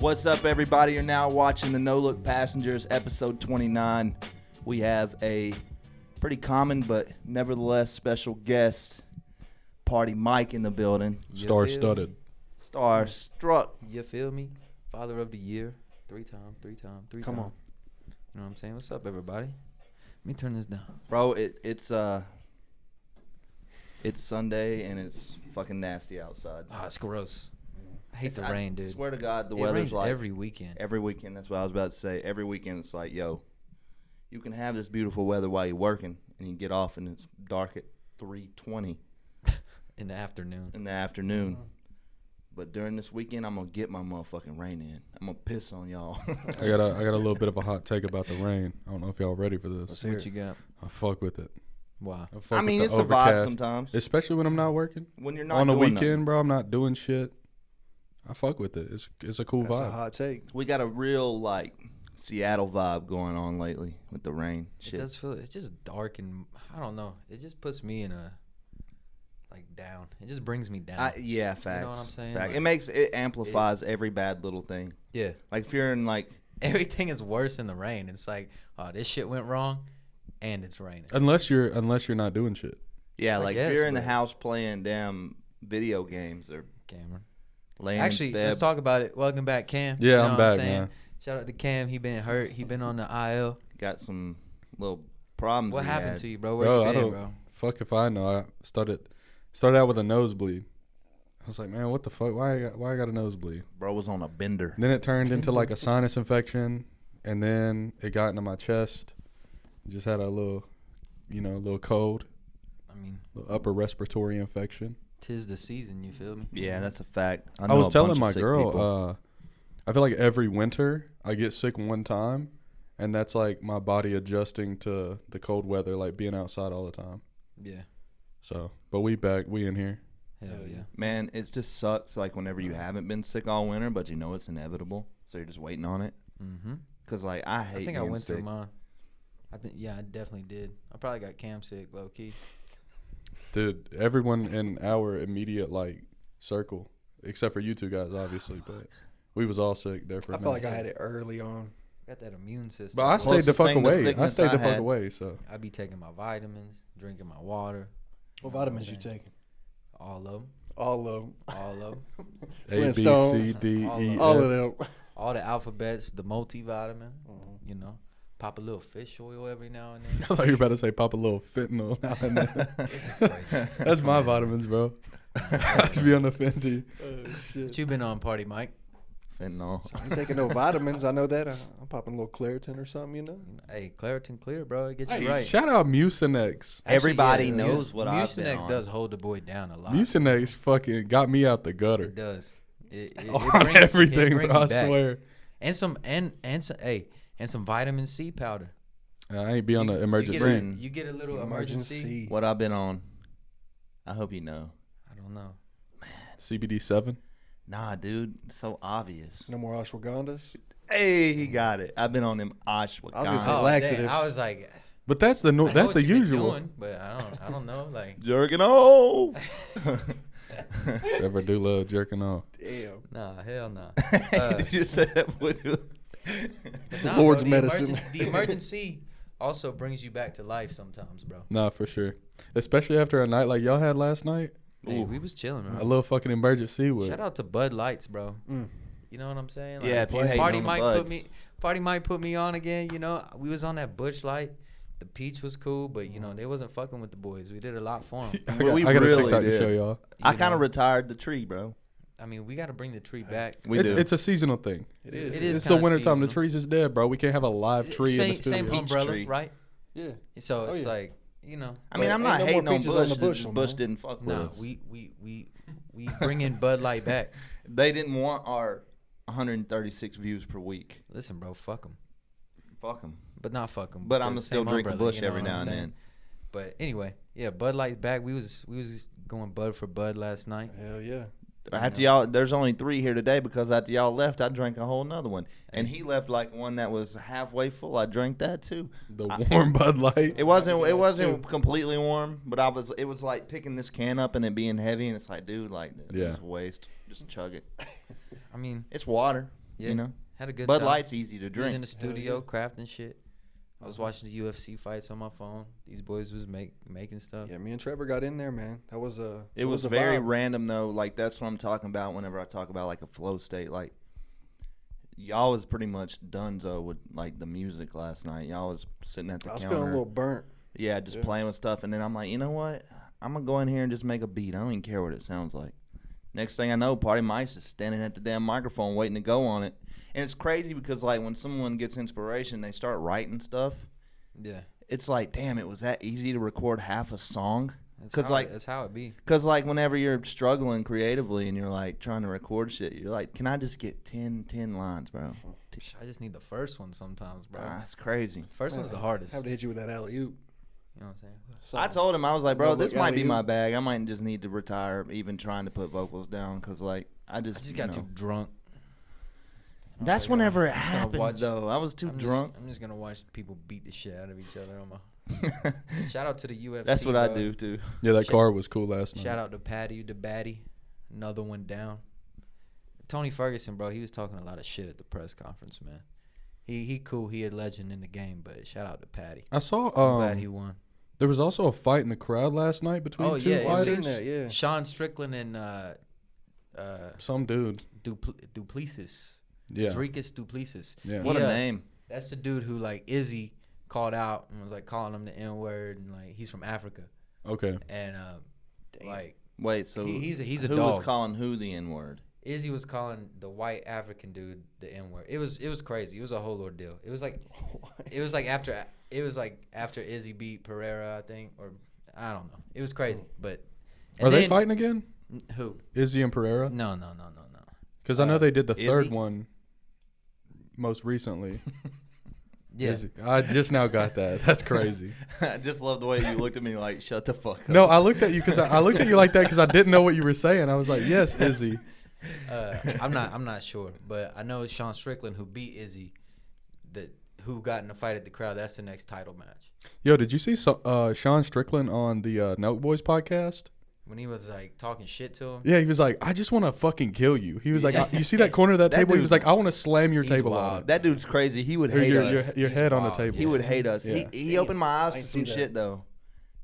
What's up, everybody? You're now watching the No Look Passengers, episode 29. We have a pretty common but nevertheless special guest, Party Mike, in the building. Star-studded. Star-struck. You feel me? Father of the year. Three time. Come on. You know what I'm saying? What's up, everybody? Let me turn this down. Bro, it's Sunday and it's fucking nasty outside. Ah, it's gross. I hate the rain, dude. I swear to God, the it weather's rains like every weekend. Every weekend, that's what I was about to say. Every weekend, it's like, yo, you can have this beautiful weather while you're working, and you get off and it's dark at 3:20 In the afternoon. But during this weekend, I'm gonna get my motherfucking rain in. I'm gonna piss on y'all. I got a little bit of a hot take about the rain. I don't know if y'all ready for this. What you got? I fuck with it. Why? I mean, it's overcast. a vibe sometimes. Especially when I'm not working. When you're not on the doing weekend, nothing. bro, I'm not doing shit. I fuck with it. It's a cool That's vibe. a hot take. We got a real like Seattle vibe going on lately with the rain. It Shit. does feel, it's just dark and, I don't know. It just puts me in a, like, down. It just brings me down. Yeah, facts. You know what I'm saying? Fact. Like, It amplifies every bad little thing. Yeah. Like if you're in like Everything is worse in the rain. It's like, oh, this shit went wrong, and it's raining. Unless you're not doing shit. yeah, I like guess, if you're in the but- house playing damn video games or Cameron. laying Actually, in bed. let's talk about it. Welcome back, Cam. Yeah, You know I'm what back, saying? man. Shout out to Cam. He been hurt. He been on the IL. Got some little problems. What he happened had. to you, bro? Where Bro, you I been, don't bro? fuck if I know. I started out with a nosebleed. I was like, man, what the fuck? Why I got a nosebleed? Bro was on a bender. Then it turned into like a sinus infection, and then it got into my chest. Just had a little cold, I mean, little upper respiratory infection. 'tis the season. You feel me? Yeah, that's a fact. I know was a bunch telling of my sick girl, people. I feel like every winter I get sick one time, and that's like my body adjusting to the cold weather, like being outside all the time. Yeah. So, but we back, we in here. Hell yeah. Man, it just sucks. Like whenever you haven't been sick all winter, but you know it's inevitable, so you're just waiting on it. Mm-hmm. Cause like I hate. I think I being went sick. through mine. I definitely did. I probably got Cam sick, low key. Dude, everyone in our immediate like circle, except for you two guys, obviously, but we was all sick there for a I minute. felt like I had it early on. Got that immune system. But I stayed the Closest fuck thing to away. I sickness stayed the I fuck had. away. So I be taking my vitamins, drinking my water. What vitamins you taking? All of them. All of them. All of them. A, B, C, Flintstones. D, All E, of F. All of them. All the alphabets, the multivitamin. You know, pop a little fish oil every now and then. I thought you were about to say pop a little fentanyl now and then. It's crazy. That's my vitamins, bro. I should be on the Fenty. Oh, shit. What you been on, Party Mike? Fentanyl. So I'm taking no vitamins. I know that. I'm popping a little Claritin or something, you know? Hey, Claritin Clear, bro. It gets you Hey, right. shout out Mucinex. Actually, Everybody knows what I've been Mucinex on. does hold the boy down a lot. Mucinex fucking got me out the gutter. It does. It On brings- everything, it brings bro. I you back. swear. And some vitamin C powder. I ain't be on the emergency. Brandon. You get a little emergency. What I've been on. I hope you know. I don't know. CBD 7. Nah, dude, it's so obvious. No more ashwagandhas? Hey, he got it. I've been on them ashwagandha. I was gonna say Oh, laxatives. dang, I was like, But that's the I know that's what the you've been usual. doing, but I don't know. Like, Jerking off. Ever do love jerking off? Damn. nah, hell nah. Did you say that? Nah, Lord's bro, medicine. The emergency also brings you back to life sometimes, bro. Nah, for sure. Especially after a night like y'all had last night. Hey, we was chilling, A bro. little fucking emergency with. Shout out to Bud Lights, bro. Mm. You know what I'm saying? Yeah, if you hating Party on the Mike Buds. Party Mike put me on again. You know, we was on that Bush Light. The peach was cool, but you know they wasn't fucking with the boys. We did a lot for them. I got, We I got a really TikTok to did. show y'all. I kind of retired the tree, bro. I mean, we got to bring the tree back. We do. It's a seasonal thing. It is. It is It's the kinda wintertime. The seasonal. trees is dead, bro. We can't have a live tree in the Same studio. Peach umbrella, tree. right? Yeah. So Oh, it's yeah. like, you know. I mean, But I'm ain't not no more hating on peaches on Bush. the bush Just no Bush more. didn't fuck with Nah, us. we bringing Bud Light back. They didn't want our 136 views per week. Listen, bro, fuck them. Fuck them. But not fuck them. But I'm still drinking Bush every now and then. But anyway, yeah, Bud Light's back. We was going Bud for Bud last night. Hell yeah. After y'all, there's only 3 here today because after y'all left, I drank a whole nother one, and he left like one that was halfway full. I drank that too. The warm Bud Light. It wasn't completely warm, but it was like picking this can up and it being heavy, and it's like, dude, like, Yeah. it's a waste. Just chug it. I mean, It's water. Yeah. You know, Had a good Bud time. Light's easy to He was drink. in the studio crafting shit. I was watching the UFC fights on my phone. These boys was making stuff. Yeah, me and Trevor got in there, man. That was It was a very vibe. random though. Like that's what I'm talking about whenever I talk about like a flow state. Like y'all was pretty much donezo with like the music last night. Y'all was sitting at the I was counter. feeling a little burnt. Yeah, just playing with stuff, and then I'm like, you know what? I'm gonna go in here and just make a beat. I don't even care what it sounds like. Next thing I know, Party Mike's just standing at the damn microphone waiting to go on it. And it's crazy because like when someone gets inspiration, they start writing stuff. Yeah. It's like, damn, it was that easy to record half a song. That's how it be. Because like whenever you're struggling creatively and you're like trying to record shit, you're like, can I just get 10 lines, bro? I just need the first one sometimes, bro. That's crazy. The first one's the hardest. Have to hit you with that alley oop. You know what I'm saying? I told him, I was like, bro, No this look might be alley-oop. my bag. I might just need to retire even trying to put vocals down because like I I just just got too drunk. That's like, whenever it I'm just gonna happens, watch- though. I was too drunk. I'm just gonna watch people beat the shit out of each other. Shout out to the UFC. That's what I bro. do too. Yeah, that car was cool last night. Shout out to Patty the Batty. Another one down. Tony Ferguson, bro, he was talking a lot of shit at the press conference, man. He cool. He a legend in the game, but shout out to Patty. I saw. I'm glad he won. There was also a fight in the crowd last night between two yeah, I've fighters. seen that, yeah. Sean Strickland and Some dude. Duplessis. Yeah. Dricus Duplessis. Yeah. What a Yeah. name. That's the dude who like Izzy called out and was like calling him the N word and like he's from Africa Okay. and like Wait, so he's a who dog. was calling who the N word? Izzy was calling the white African dude the N word. It was crazy. It was a whole ordeal. It was like after Izzy beat Pereira, I think, or I don't know. It was crazy, but Are they fighting again? Who? Izzy and Pereira? No. Because I know they did the Izzy? third one most recently. Yeah. Izzy. I just now got that. That's crazy. I just love the way you looked at me like, shut the fuck up. No, I looked at you because I looked at you like that because I didn't know what you were saying. I was like, yes, Izzy. I'm not sure, but I know it's Sean Strickland who beat Izzy, who got in a fight at the crowd. That's the next title match. Yo, did you see Sean Strickland on the Nelk Boys podcast? When he was like talking shit to him. Yeah, he was like, I just want to fucking kill you. He was like, Yeah. you see that corner of that That table? He dude- was like, I want to slam your He's table wild. on it. That dude's crazy. He would Or hate your, us. your He's head on the wild. table. He would hate us. Yeah. He opened my eyes I to see some that. shit though.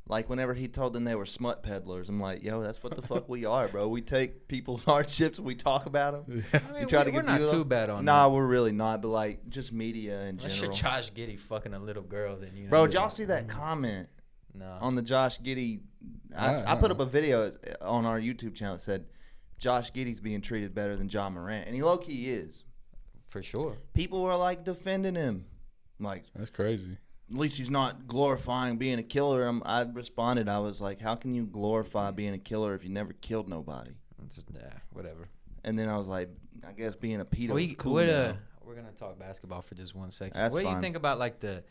Like whenever he told them they were smut peddlers, I'm like, yo, that's what the fuck we are, bro. We take people's hardships and we talk about them. I mean, You try to we're get not views too on- bad on Nah, that. we're really not. But like, just media in Unless you're general. Josh Giddey fucking a little girl, then you know. Bro, did y'all see that comment No. on the Josh Giddey? I put up a video on our YouTube channel that said Josh Giddey's being treated better than John Morant, and he low key is. For sure. People were like defending him, like That's crazy. at least he's not glorifying being a killer. I responded, I was like, how can you glorify being a killer if you never killed nobody? Whatever. And then I was like, I guess being a pedo is cool. We're now. gonna talk basketball for just 1 second. That's what do fine. you think about like the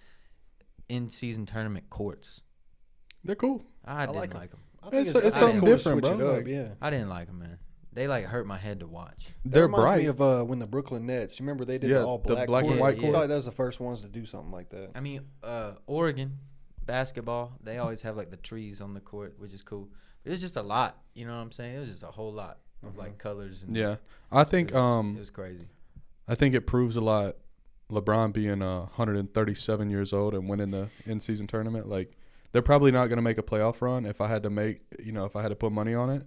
in-season tournament courts? They're cool. I didn't like 'em. like them. I think It's that's something cool to different, switch bro. it up, Like- yeah. I didn't like them, man. They like hurt my head to watch. That They're reminds bright. me of when the Brooklyn Nets. You remember they did Yeah, the all the black black and court? white I court. feel like that was the first ones to do something like that. I mean, Oregon basketball, they always have like the trees on the court, which is cool. It was just a lot, you know what I'm saying? It was just a whole lot of like colors and Yeah. I think it was crazy. I think it proves a lot. LeBron being 137 years old and winning the in-season tournament, like they're probably not going to make a playoff run if I had to put money on it.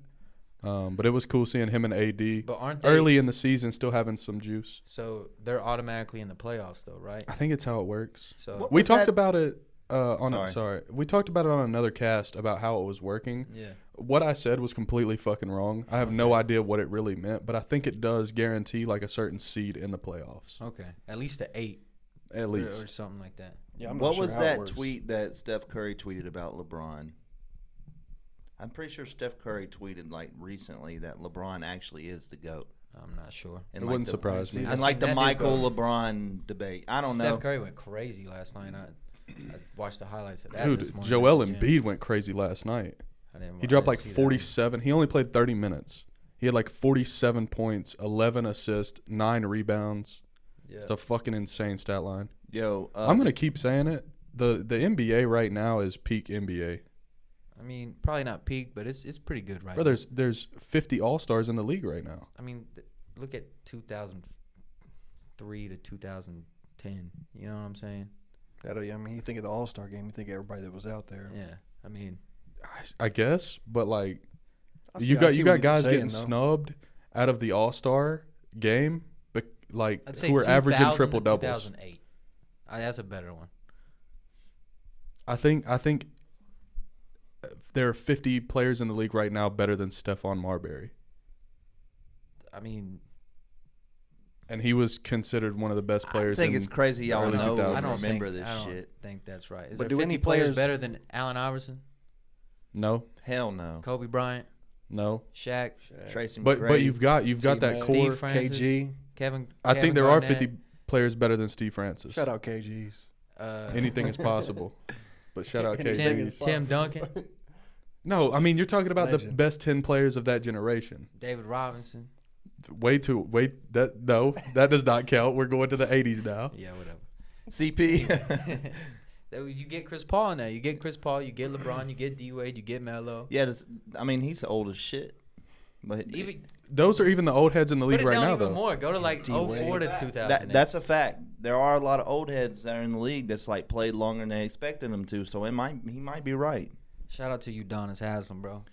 But it was cool seeing him and AD But aren't they early in the season still having some juice. So they're automatically in the playoffs though, right? I think it's how it works. So What We was talked that- about it Sorry. We talked about it on another cast about how it was working. yeah. What I said was completely fucking wrong. I have no idea what it really meant, but I think it does guarantee like a certain seed in the playoffs. Okay. At least an 8 At or least. something like that. Yeah, I'm not What sure was how it that works. tweet that Steph Curry tweeted about LeBron? I'm pretty sure Steph Curry tweeted like recently that LeBron actually is the GOAT. I'm not sure. And It like wouldn't the- surprise me. I And seen like the that dude Michael go- LeBron debate. I don't Steph know. Curry went crazy last night. I watched the highlights of that. Dude, this morning Joel at the gym. Embiid went crazy last night. I didn't He wa- dropped I like didn't see that one. 47. He only played 30 minutes. He had like 47 points, 11 assists, 9 rebounds. Yeah. It's a fucking insane stat line. Yo, I'm going to keep saying it. The NBA right now is peak NBA. I mean, probably not peak, but it's pretty good right Bro, now. there's 50 All-Stars in the league right now. I mean, look at 2000. 2003 to 2010. You know what I'm saying? I mean, you think of the All-Star game, you think of everybody that was out there. Yeah. I mean, I guess, but like I you see got what you you're got guys saying, getting though. snubbed out of the All-Star game, but like I'd say who are averaging 2000 to triple doubles. 2008. That's a better one. I think there are 50 players in the league right now better than Stephon Marbury, I mean, and he was considered one of the best I players. think in it's crazy y'all early know 2000s. and remember think, this I don't shit. think that's right. Is But there do 50 any players players- better than Allen Iverson, No, Hell no. Kobe Bryant, no, Shaq, Tracy but McGrady. you've got that T-Mac. core. Steve Francis, KG. Kevin? I think Kevin there are Garnett, 50 players better than Steve Francis. Shout out KGs. Anything is possible. But shout out Anything KG. Tim Duncan, No, I mean you're talking about the Legend. best 10 players of that generation. David Robinson. That does not count. We're going to the 80s now. Yeah, whatever. CP. You get Chris Paul in there. You get Chris Paul. You get LeBron. You get D Wade. You get Melo. Yeah, I mean he's old as shit. But Even Those are even the old heads in the put league it right down now, even though. more. Go to like D-Wade. 04 to 2008. that's a fact. There are a lot of old heads that are in the league that's like played longer than they expected them to. So he might be right. Shout out to Udonis Haslam, bro.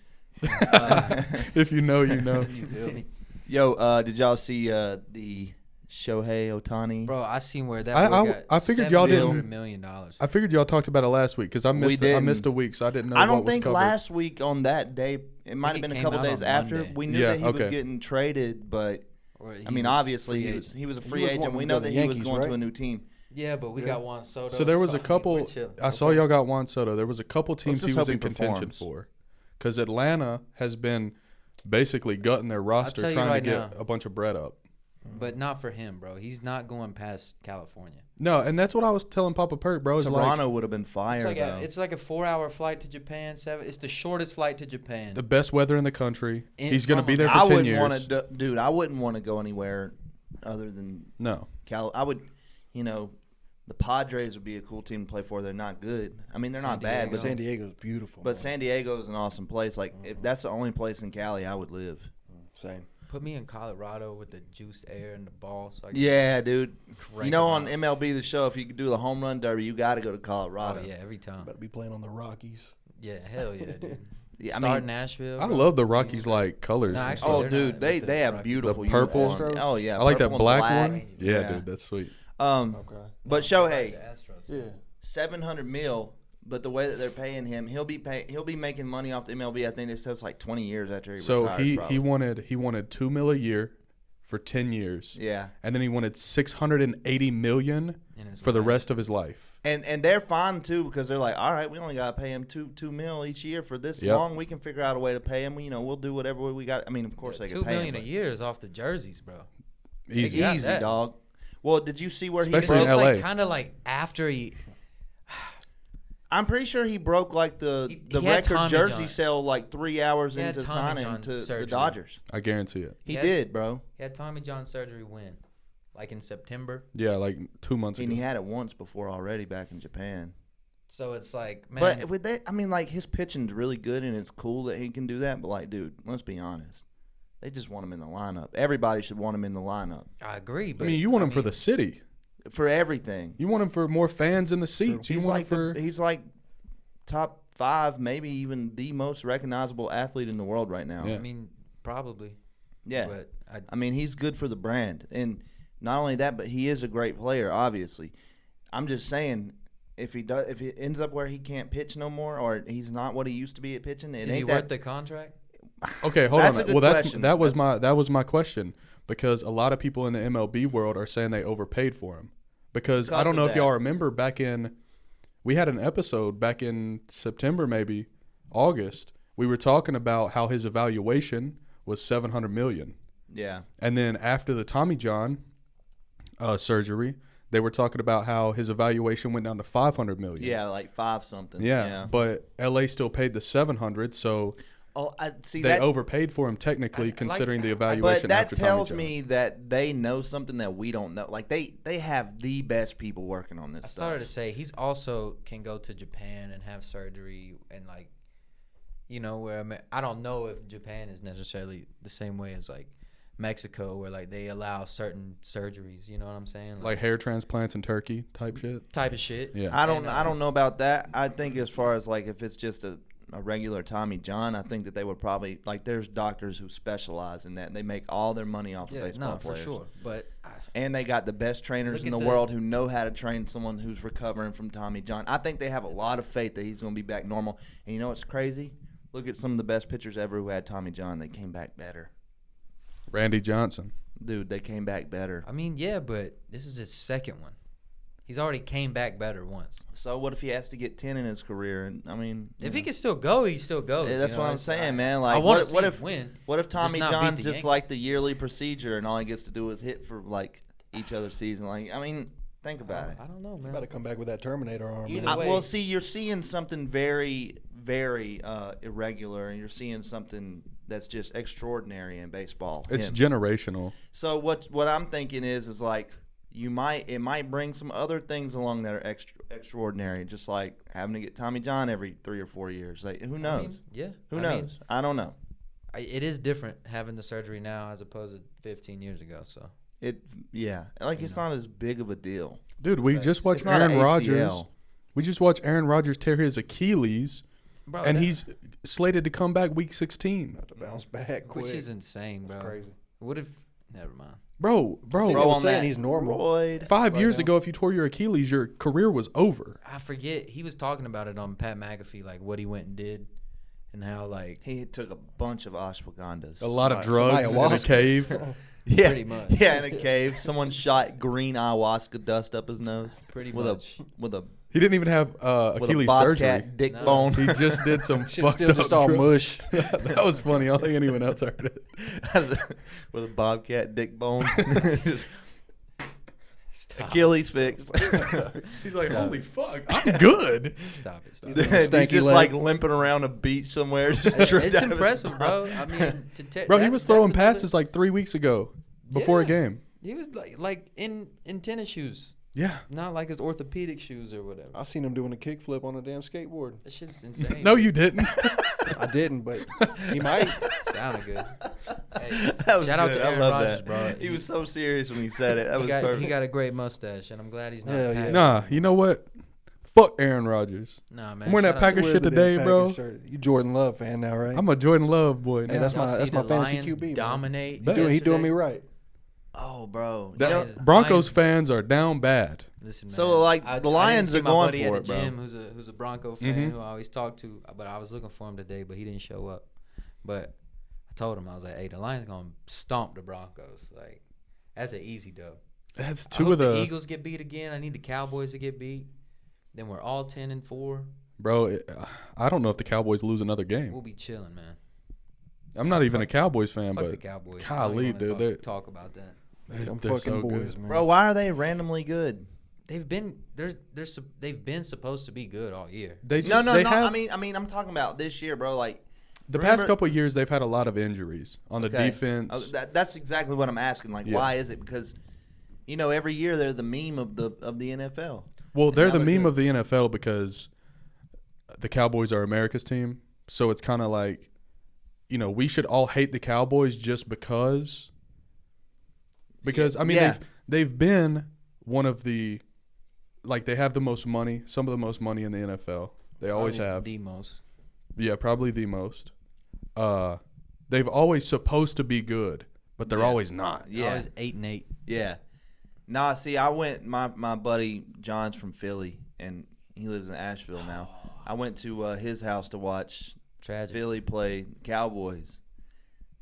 If you know, you know. You feel me? Yo, did y'all see the Shohei Ohtani? Bro, I seen where that I- boy I- got I figured y'all $700 didn't- million. I figured y'all talked about it last week because I missed didn't. a week, so I didn't know. I don't what was think covered. last week on that day. It might have it been a came couple out days on after. Monday. We knew Yeah, that he was okay. getting traded, but Or he I mean, was obviously free he was a He free was agent. wanting We to know go to that the he was Yankees, going to right? a new team. Yeah, but we got Juan Soto. So there was a we're couple. chilling. I saw y'all got Juan Soto. There was a couple teams just he was hope in he contention performs. for, because Atlanta has been basically gutting their roster tell you trying right to get now. a bunch of bread up. But not for him, bro. He's not going past California. No, and that's what I was telling Papa Perk, bro. Is Toronto would have been It's fire like though. it's like a 4-hour flight to Japan. It's the shortest flight to Japan. the best weather in the country. He's going to from be there for I 10 wouldn't years. want to, dude. I wouldn't want to go anywhere other than No. I would, the Padres would be a cool team to play for. They're not good. I mean, they're San not bad, Diego. but San Diego's beautiful. but man. San Diego is an awesome place. Like, if that's the only place in Cali I would live. Same. Put me in Colorado with the juiced air and the ball. So I can Yeah, dude. crank You know, them on out. MLB The Show, if you could do the home run derby, you got to go to Oh Colorado. yeah, every time. About to be playing on the Rockies. Yeah, hell yeah, dude. Yeah, I Start mean, Nashville. I bro. love the Rockies like colors. No, and actually, stuff. oh, they're dude, not they with the have Rockies. beautiful The purple? uniforms. Oh yeah, I like that purple and black black. one. Yeah, Yeah. dude, that's sweet. Okay. But No, Shohei, the Astros. Yeah. $700 million. But the way that they're paying him, he'll be making money off the MLB. I think it says like 20 years after he So retires. he probably. wanted $2 million a year for 10 years. Yeah. And then he wanted $680 million In his for the life. rest of his life. And they're fine too because they're like, all right, we only got to pay him $2 million each year for this Yep. long. We can figure out a way to pay him. We'll do whatever we got. I mean, of course they can $2 pay million him. a year is off the jerseys, bro. Easy. got Easy, that. dog. Well, did you see where Especially he in It's broke? LA. like kind of like after he. I'm pretty sure he broke like the He had record Tommy jersey John. sale like 3 hours He had into Tommy signing John to the surgery. Dodgers. I guarantee it. He Yeah. did, bro. He had Tommy John surgery when? Like in September. Yeah, like 2 months And ago. he had it once before already back in Japan. So it's like, man. But with that, I mean, like his pitching's really good, and it's cool that he can do that. But like, dude, let's be honest, they just want him in the lineup. Everybody should want him in the lineup I agree. But I mean, you want him for the city. for everything. You want him for more fans in the seats. You He's want like him for he's like top 5, maybe even the most recognizable athlete in the world right now. Yeah. I mean, probably. Yeah. But I mean, he's good for the brand, and not only that, but he is a great player. Obviously, I'm just saying, if he ends up where he can't pitch no more, or he's not what he used to be at pitching, it is he ain't worth that. the contract? Okay, hold That's on. a good Well, question. that was my question, because a lot of people in the MLB world are saying they overpaid for him. Because I Because don't know of if y'all that. remember we had an episode back in September, maybe August. We were talking about how his evaluation was $700 million, Yeah, and then after the Tommy John surgery, they were talking about how his evaluation went down to $500 million. yeah, like 5 something. Yeah, but LA still paid the $700, so Oh, I see they that. overpaid for him technically, like considering the that. evaluation But that after tells Tommy John. me that they know something that we don't know. Like they have the best people working on this I stuff. started to say he's also can go to Japan and have surgery and like, where I don't know if Japan is necessarily the same way as like Mexico, where like they allow certain surgeries. You know what I'm saying? Like hair transplants in Turkey type shit. type of shit. Yeah. I And, don't know about that. I think as far as like if it's just a regular Tommy John, I think that they would probably like. There's doctors who specialize in that. And they make all their money off of Yeah, baseball no, players. for sure. But And they got the best trainers Look in at the the- world who know how to train someone who's recovering from Tommy John. I think they have a lot of faith that he's going to be back normal. And you know what's crazy? Look at some of the best pitchers ever who had Tommy John. They came back better. Randy Johnson. Dude, they came back better. I mean, yeah, but this is his second one. He's already came back better once. So what if he has to get 10 in his career? And I mean, If he can still go, he still goes. yeah, that's you know? what I'm It's- saying, I- man. I Like, want what, to see what him if win. what if Tommy not beat John's the just Yankees. like the yearly procedure and all he gets to do is hit for like each other season? Like, I mean, think about it. I don't know, You man. better come back with that Terminator arm. Either man. way. Well, see, you're seeing something very, very irregular, and you're seeing something that's just extraordinary in baseball. It's Him. generational. So what I'm thinking is like it might bring some other things along that are extraordinary, just like having to get Tommy John every 3 or 4 years. Like, who knows? I mean, yeah. Who I knows? I don't know. It is different having the surgery now as opposed to 15 years ago. So Like it's not as big of a deal. Dude, we Right. just watched It's not Aaron an Rodgers. ACL. We just watched Aaron Rodgers tear his Achilles, bro, and that- he's slated to come back week 16. About to bounce back quick. which is insane, bro. That's crazy. What if? Never mind. Bro, See, Bro, they were on saying that he's normal. roid. 5 right years now. ago, if you tore your Achilles, your career was over. I forget. He was talking about it on Pat McAfee, like what he went and did, and how like He took a bunch of ashwagandhas. A lot of Some drugs in a ayahuasca. cave. Yeah, pretty much. Yeah, in a cave. Someone shot green ayahuasca dust up his nose pretty with much. a He didn't even have with a Achilles bobcat surgery. dick No. bone. He just did some Shit's fucked still up just all drugs. mush. That was funny. I don't think anyone else heard it. with a bobcat dick bone. Just Stop. Achilles fixed. He's like, Stop. holy fuck, I'm good. Stop it. Stop He's it. doing a He's stanky just leg. like limping around a beach somewhere. Just It's tripped out of his impressive, bro. mind. I mean, Bro, he was throwing that's passes like 3 weeks ago before a Yeah. game. He was like in tennis shoes, Yeah. not like his orthopedic shoes or whatever. I seen him doing a kickflip on a damn skateboard. That shit's insane. No, you didn't. I didn't, but he might. Sounded good. Hey, That was shout out good. to I Aaron love Rodgers, that. bro. He was so serious when he said it. That was he perfect. got a great mustache, and I'm glad he's not. Hell Packers. yeah. Nah, you know what? Fuck Aaron Rodgers. Nah, man. I'm wearing that shout out to- Packers Wear shit the today, damn bro. Packers shirt. You Jordan Love fan now, right? I'm a Jordan Love boy Hey, now. that's Y'all my- see that's my the fantasy Lions QB, man. dominate. he doing me yesterday? right. Oh, bro. That- You know, Lions- Broncos Lions- fans are down bad. Listen, man. So, like, the Lions I didn't see are my going buddy for at it, the bro. gym, who's a Bronco fan Mhm. who I always talk to. But I was looking for him today, but he didn't show up. But I told him, I was like, "Hey, the Lions gonna stomp the Broncos. Like, that's an easy dub. That's I two hope of the the Eagles get beat again. I need the Cowboys to get beat. Then we're all 10-4. bro. I don't know if the Cowboys lose another game. We'll be chilling, man. I'm not even a Cowboys fan, Fuck the but Cowboys. golly, I don't even dude, wanna talk about that. Them they're fucking so boys, good. man. bro, why are they randomly good? They've been they've been supposed to be good all year. They just No. they have, I mean, I'm talking about this year, bro. Like the remember- past couple of years they've had a lot of injuries on the okay. defense. That's exactly what I'm asking. Like, Yeah. why is it? Because every year they're the meme of the NFL. Well, they're now the they're meme good. of the NFL because the Cowboys are America's team. So it's kind of like, we should all hate the Cowboys just because. Because I mean, Yeah. they've been one of the, like they have the most money, some of the most money in the NFL. They always Probably have. the most. Yeah, probably the most. They've always supposed to be good, but they're Yeah. always not. Yeah. Always 8-8. Yeah. Nah, see, I went. My buddy John's from Philly, and he lives in Asheville now. I went to his house to watch Tragic. Philly play Cowboys,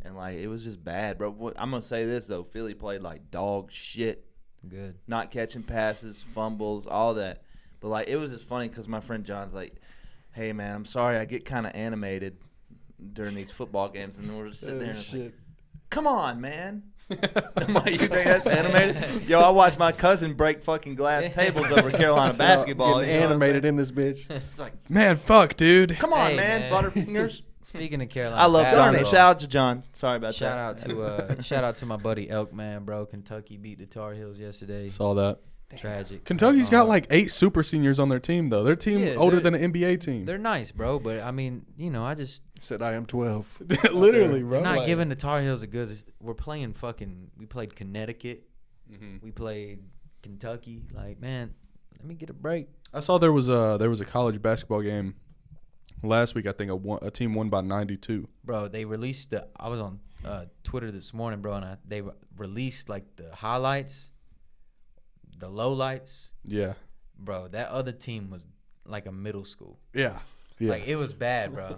and like it was just bad, bro. I'm gonna say this though: Philly played like dog shit, Good. not catching passes, fumbles, all that. But like it was just funny because my friend John's like, "Hey man, I'm sorry, I get kind of animated during these football games," and we're just sitting there and it's like, shit. "Come on, man." I'm like, you think that's animated? Yo, I watched my cousin break fucking glass tables over Carolina basketball. Getting you know what I'm animated saying? in this bitch. It's like, Man, fuck, dude. come on, Hey, man, man. Butterfingers. Speaking of Carolina, I love John. basketball, Shout out to John. Sorry about Shout that. out to shout out to my buddy Elk, man, bro. Kentucky beat the Tar Heels yesterday. Saw that. Tragic. Kentucky's got like 8 super seniors on their team, though. Their team Yeah, older they're- than an NBA team. They're nice, bro. But I mean, I just Said I am 12. Literally, bro. they're not Like- giving the Tar Heels a good. We're playing we played Connecticut. Mhm. We played Kentucky. Like, man, let me get a break. I saw there was a college basketball game last week. I think a team won by 92. Bro, they released I was on Twitter this morning, bro, and they released like the highlights, the lowlights. Yeah. Bro, that other team was like a middle school. Yeah. Yeah. Like, it was bad, bro.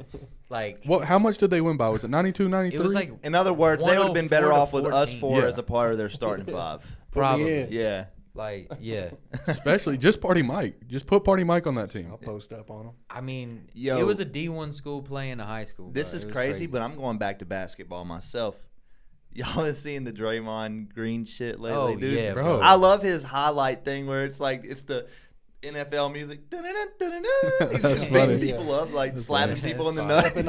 Like, What? How much did they win by? Was it 92, 93? it was like In other words, they would have been 104 better to off with us 14. 4 Yeah. as a part of their starting 5. Put me probably. in. Yeah. Like, yeah. Especially just Party Mike. Just put Party Mike on that team. I'll post up on them. I mean, Yo. it was a D1 school playing a high school. This bro. is It was crazy, but I'm going back to basketball myself. Y'all been seeing the Draymond Green shit lately, Oh, dude? yeah, bro. I love his highlight thing where it's like it's the NFL music. Dun-dun-dun-dun-dun. He's That's just funny. beating people up, like slapping funny. people in the That's nuts. Flipping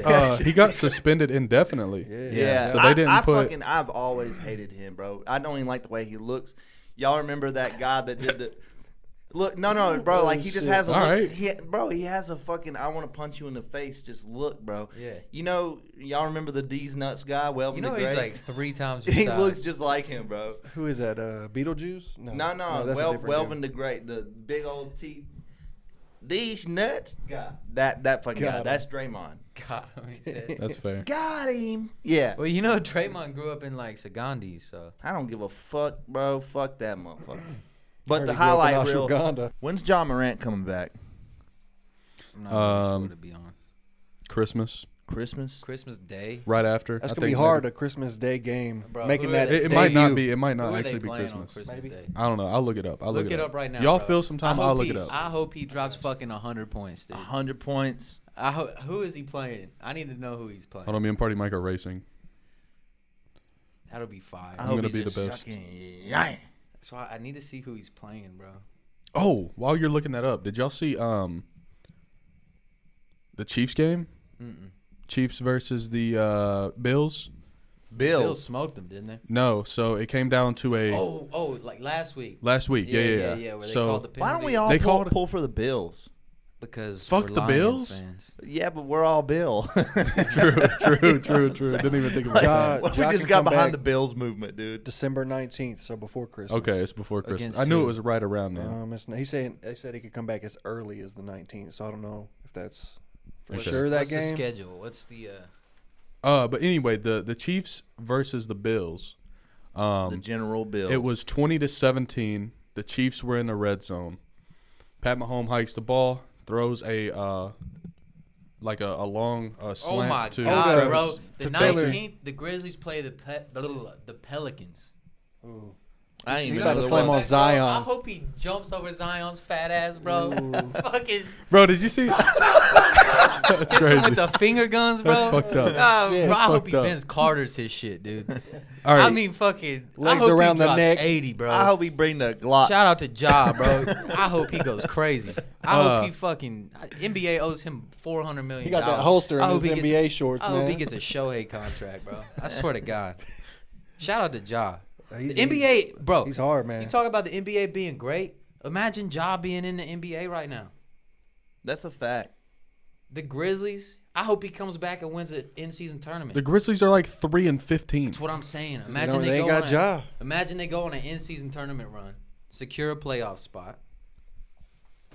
on 'em. He got suspended indefinitely. Yeah. Yeah, So they didn't I've always hated him, bro. I don't even like the way he looks. Y'all remember that guy that did the look? No, bro. Like he just shit. has a All look. right. He has a fucking I want to punch you in the face. Just look, bro. Yeah. Y'all remember the D's nuts guy? Welvin You know, the he's Great? like 3 times your he size. looks just like him, bro. Who is that? Beetlejuice? No, that's a different Welvin dude. the Great, the big old teeth. These nuts guy. That fucking Got guy. him. That's Draymond. God, he said. That's fair. Got him. Yeah. Well, you know, Draymond grew up in like Sagandi, so I don't give a fuck, bro. Fuck that motherfucker. But Heard the he grew up in highlight reel. Ashwagandha. When's John Morant coming back? I'm not really Um, sure, to be honest. Christmas, Christmas? Christmas Day. right after. That's I gonna be think hard. maybe- A Christmas Day game, Bro, making who are that. they- It might not debut. be. It might not Who are actually they be playing on Christmas. Christmas Maybe. Day? I don't know. I'll look it up. I'll Look look it up right now. Y'all bro. feel some time. I I'll hope look he- it up. I hope he drops fucking 100 points, dude. 100 points. Who is he playing? I need to know who he's playing. Hold on, me and Party Mike are racing. That'll be fire. I I'm hope gonna he be the just best. fucking- yeah. So I need to see who he's playing, bro. Oh, while you're looking that up, did y'all see the Chiefs game? Mm-mm. Chiefs versus the Bills? Bill Bill. smoked him, didn't they? No, so it came down to a Oh, like last week. last week. Yeah. Where they So called the penalty. Why don't we all They pull, called- pull for the Bills? Because Fuck we're the Lions Bills? fans. Yeah, but we're all Bill. true. Didn't even think about Ja- that. What if Ja we just can got come behind back the Bills movement, dude. December 19th, so before Christmas. Okay, it's before Christmas. Against I knew who? it was right around then. They said he could come back as early as the 19th, so I don't know if that's for Okay. sure that What's the game. schedule? What's the But anyway, the Chiefs versus the Bills. The General Bills. It was 20-17. The Chiefs were in the red zone. Pat Mahomes hikes the ball, throws a long slant Oh my to God, Travis- bro! The to Taylor. 19th, the Grizzlies play the Pelicans. Ooh. I ain't He's even about know to who slam it on was. Zion. I hope he jumps over Zion's fat ass, bro. Fucking Bro, did you see? That's hits him crazy. with the finger guns, bro. That's fucked up. Nah, Shit. bro, I hope Fucked he up. Vince Carter's his shit, dude. All right. I mean, fucking Legs I hope around he the drops neck. 80, bro. I hope he bring the Glock. Shout out to Ja, bro. I hope he goes crazy. I Uh, hope he fucking NBA owes him $400 million. He got that holster in I his hope he NBA gets, shorts, I man. hope he gets a Shohei contract, bro. I swear to God. Shout out to Ja. He's- The NBA, bro. He's hard, man. You talk about the NBA being great. Imagine Ja being in the NBA right now. That's a fact. The Grizzlies. I hope he comes back and wins an in-season tournament. The Grizzlies are like 3-15. That's what I'm saying. They Imagine ain't go got on a- Ja. Imagine they go on an in-season tournament run, secure a playoff spot.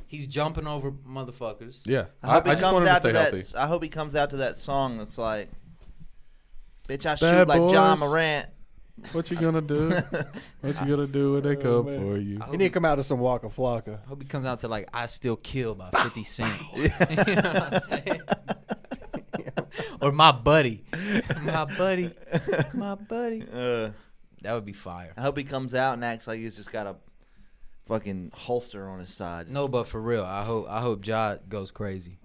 He's jumping over motherfuckers. Yeah, I hope he just comes want him to out stay to healthy. that. I hope he comes out to that song that's like, "Bitch, I Bad shoot like John boys. Morant." What you gonna do? What you gonna do when they come man. for you? I He hope need to come out to some Waka Flocka. I hope he comes out to like "I Still Kill" by 50 Cent. You know what I'm saying? Or my buddy. That would be fire. I hope he comes out and acts like he's just got a fucking holster on his side. No, but for real, I hope Ja goes crazy.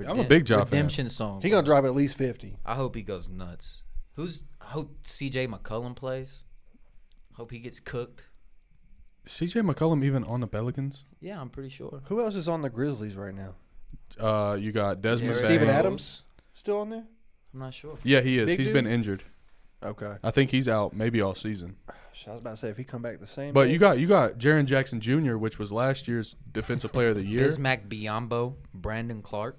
I'm a big Ja fan. Redemption song. He gonna drop at least 50. I hope he goes nuts. I hope CJ McCollum plays. Hope he gets cooked. CJ McCollum even on the Pelicans? Yeah, I'm pretty sure. Who else is on the Grizzlies right now? You got Desmond Derrick Bain. Steven Rose. Adams still on there? I'm not sure. Yeah, he is. Big He's dude? been injured. Okay. I think he's out maybe all season. I was about to say if he come back the same. But day- you got Jaren Jackson Jr., which was last year's Defensive Player of the Year. Bismack Biyombo, Brandon Clark.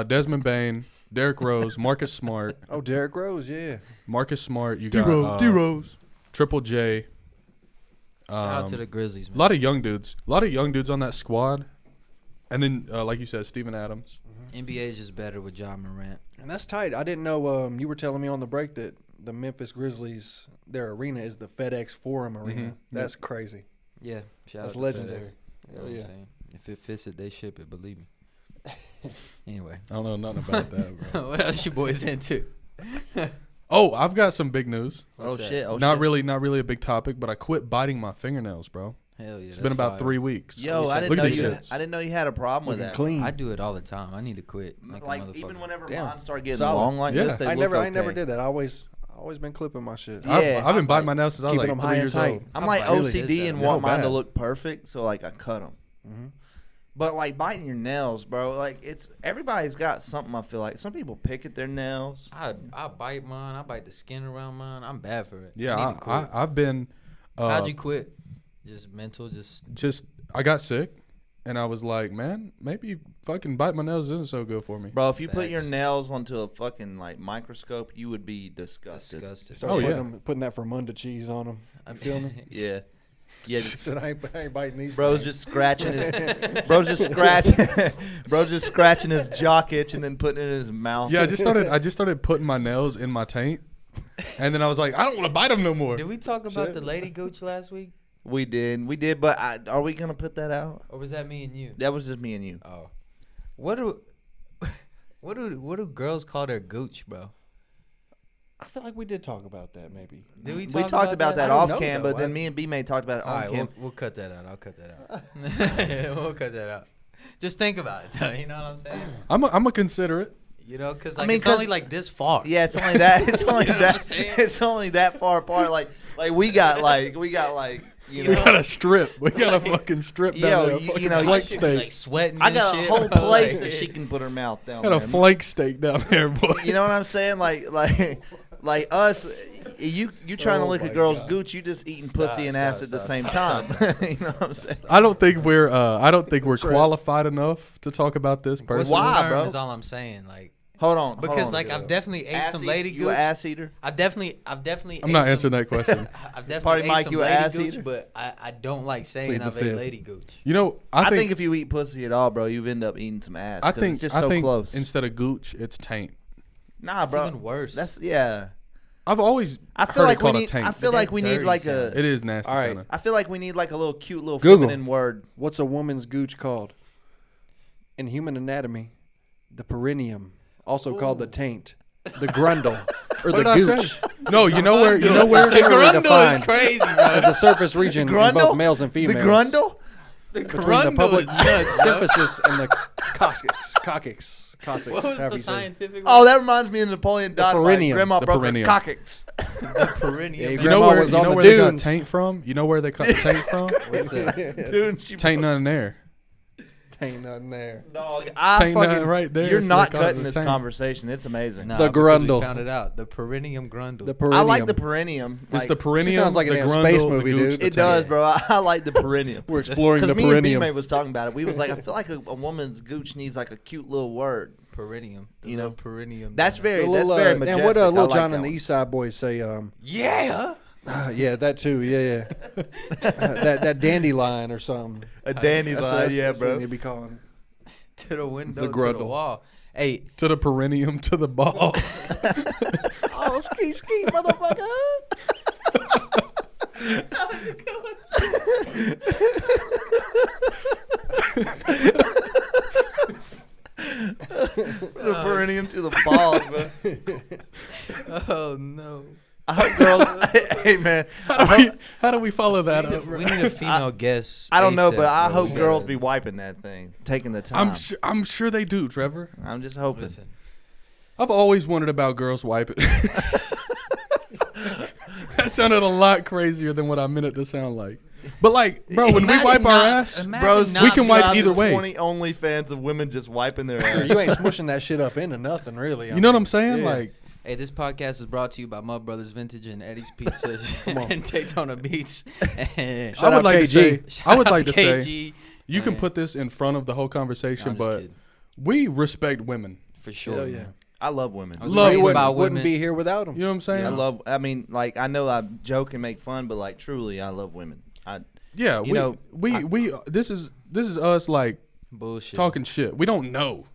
Desmond Bain, Derrick Rose, Marcus Smart. Oh, Derrick Rose, yeah. Marcus Smart. You got D-Rose. Triple J. Shout out to the Grizzlies, A man. lot of young dudes. A lot of young dudes on that squad. And then, like you said, Steven Adams. NBA is just better with John Morant. And that's tight. I didn't know. You were telling me on the break that the Memphis Grizzlies, their arena is the FedEx Forum Arena. Mhm. That's crazy. Yeah, shout That's out to legendary. FedEx. You know Hell what I'm yeah. saying? If it fits it, they ship it. Believe me. Anyway, I don't know nothing about that, bro. what else you boys into? Oh, I've got some big news. Oh, What's that? shit. Oh, not shit. really a big topic, but I quit biting my fingernails, bro. Hell yeah, It's that's been about fire. 3 weeks. Yo, Look I at didn't know these you. shits. I didn't know you had a problem with Looking that. clean. I do it all the time. I need to quit. Like, Like a motherfucker. even whenever Damn. mine start getting Solid. long like Yeah. this, they I look never okay. did that. I always been clipping my shit. Yeah. I've been I'm biting like- my nails since I was keeping like them 3 high and years tight. old. I'm How like bad is OCD that? and They're want mine to bad. look perfect, so like I cut them. Mm-hmm. But like biting your nails, bro, like it's everybody's got something. I feel like some people pick at their nails. I bite mine. I bite the skin around mine. I'm bad for it. Yeah, I need to quit. I've been. How'd you quit? Just mental. Just I got sick, and I was like, man, maybe fucking bite my nails isn't so good for me. Bro, if you put your Facts. nails onto a fucking like microscope, you would be disgusted. disgusted. Start Oh, putting, yeah. putting that Fermunda cheese on them. You feel me? Yeah, yeah. She said, I ain't biting these. Bro's things." just scratching his. Bro's just scratching. Bro's just scratching his jock itch and then putting it in his mouth. Yeah, I just started putting my nails in my taint, and then I was like, I don't want to bite them no more. Did we talk about the lady gooch last week, we did. But are we gonna put that out? or was that me and you? That was just me and you. Oh, what do girls call their gooch, bro? I feel like we did talk about that. Maybe. Did we? We Talk talked about that I don't off know, cam, though. but then me and B-May talked about it All on right, cam. we'll cut that out. I'll cut that out. We'll cut that out. Just think about it, though. You know what I'm saying? I'm a consider it. You know, because I like, mean, it's only 'cause- like this far. Yeah, it's only that. It's only You know what I'm that. saying? It's only that far apart. Like we got like you We know. got a strip. We got a fucking strip down Yo, there. A you fucking know, you flank She be, steak. like sweating. I got and a shit, whole bro. place Like, that she can put her mouth down. Got a there. flank steak down there, boy. You know what I'm saying? Like us. You trying to Oh lick a my girl's God. gooch? You just eating Stop, pussy and stop, ass at the stop, same stop, time. stop, You know what I'm saying? I don't think we're Sorry. qualified enough to talk about this What's person. Why, the term bro? is all I'm saying. Like, Hold on. because like I've definitely ate some lady You a gooch. ass eater? I've definitely. I'm ate not some- answering that question. I've definitely Party ate Mike, some you a lady ass gooch, eater? but I don't like saying Plead the I've ate fifth. lady gooch. You know, I think if you eat pussy at all, bro, you end up eating some ass. I 'cause think it's just I so think close. instead of gooch, it's taint. Nah, It's bro. even worse. That's yeah. I've always I feel heard like it we called a need. taint. I feel But like that's we need dirty like sound. a. It is nasty. All right. Santa. I feel like we need like a little cute little Google. feminine word. What's a woman's gooch called? In human anatomy, the perineum, also called the taint, the grundle, or What the did I gooch. say? No, you know where Generally Grundle is defined crazy, bro. as the surface region in both Grundle? males and The females. grundle? The Between the grundle public is nuts, bro. symphysis and the coccyx. What was the scientific? Oh, that reminds me of Napoleon Dynamite. perineum. Grandma The broke her perineum. coccyx. perineum. Yeah, You know Grandma where was you on know the where they got dunes. taint from? You know where they got the taint from? What's that? Dude, she Taint nothing there. Ain't nothing there. Dog, I Taint fucking, nothing right there, You're so not they call it cutting the this taint. conversation. It's amazing. Nah, The because we grundle. found it out. The perineum grundle. The perineum. I like the perineum. It's Like, the perineum. sounds like a the damn grundle, space the movie, gooch, dude. the it does, taint. bro. I like the perineum. We're exploring the Because me and perineum. B-May was talking about it. We was like, I feel like a woman's gooch needs like a cute little word. perineum. The You know, little perineum. That's very, The that's little, very and majestic. what I Lil like Jon that and the one. East Side Boys say, yeah. yeah, that too, yeah. that dandelion or something. A dandelion, yeah, that's what bro. you'd be calling. To the window, The to the grundle. wall. Hey, To the perineum, to the balls. Oh, ski, motherfucker. The perineum to the balls, bro. oh no. I hope girls. Hey, man. How do we follow that up? We need a female guest. I don't know, ASAP, but I bro. hope We girls gotta- be wiping that thing, taking the time. I'm sure they do, Trevor. I'm just hoping. Listen, I've always wondered about girls wiping. That sounded a lot crazier than what I meant it to sound like. But like, bro, when we Imagine wipe our not- ass, imagine Bros, not we can wipe subscribe to either way. 20 OnlyFans of women just wiping their ass. You ain't smushing that shit up into nothing, really. you know what I'm saying? Yeah. Like, Hey, this podcast is brought to you by Mud Brothers Vintage and Eddie's Pizza and Daytona Beach. And I would like to say, shout out to say, KG. you can And- put this in front of the whole I'm conversation, just but kidding. we respect women. For sure. Hell yeah. man. I love women. I was Love raised women. by Wouldn't women. be here without them. You know what I'm saying? I love. I mean, like I know I joke and make fun, but like truly, I love women. Yeah, You know, we this is us like Bullshit. talking shit. We don't know.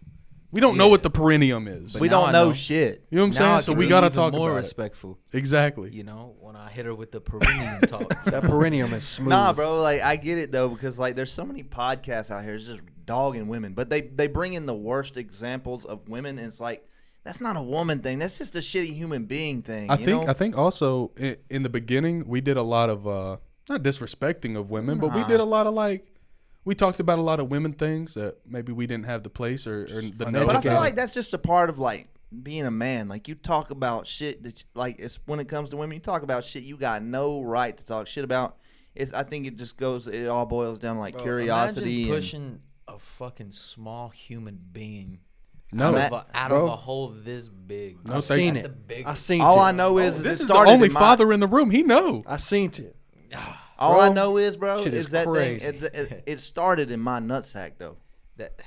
We don't know what the perineum is. But we now don't I know know. shit. You know what I'm Now saying? I So can we be gotta even talk more about respectful. it. Exactly. You know, when I hit her with the perineum talk. That perineum is smooth. Nah, bro. Like I get it though, because like there's so many podcasts out here it's just dogging women, but they bring in the worst examples of women, and it's like that's not a woman thing. That's just a shitty human being thing. I you know? think also in the beginning we did a lot of not disrespecting of women, but we Nah. did a lot of like we talked about a lot of women things that maybe we didn't have the place or the But I knowledge feel of. like that's just a part of like being a man. Like you talk about shit that like it's when it comes to women, you talk about shit you got no right to talk shit about. I think it just goes. It all boils down to like Bro, curiosity. Imagine And, pushing a fucking small human being No, out bro. of a hole this big. No, I've thank seen you. it. The biggest. I seen all it. I know is this it is the started only in my, father in the room. He know. I seen it. All Bro, I know is, bro, shit is is that crazy. thing. It started in my nutsack though. That,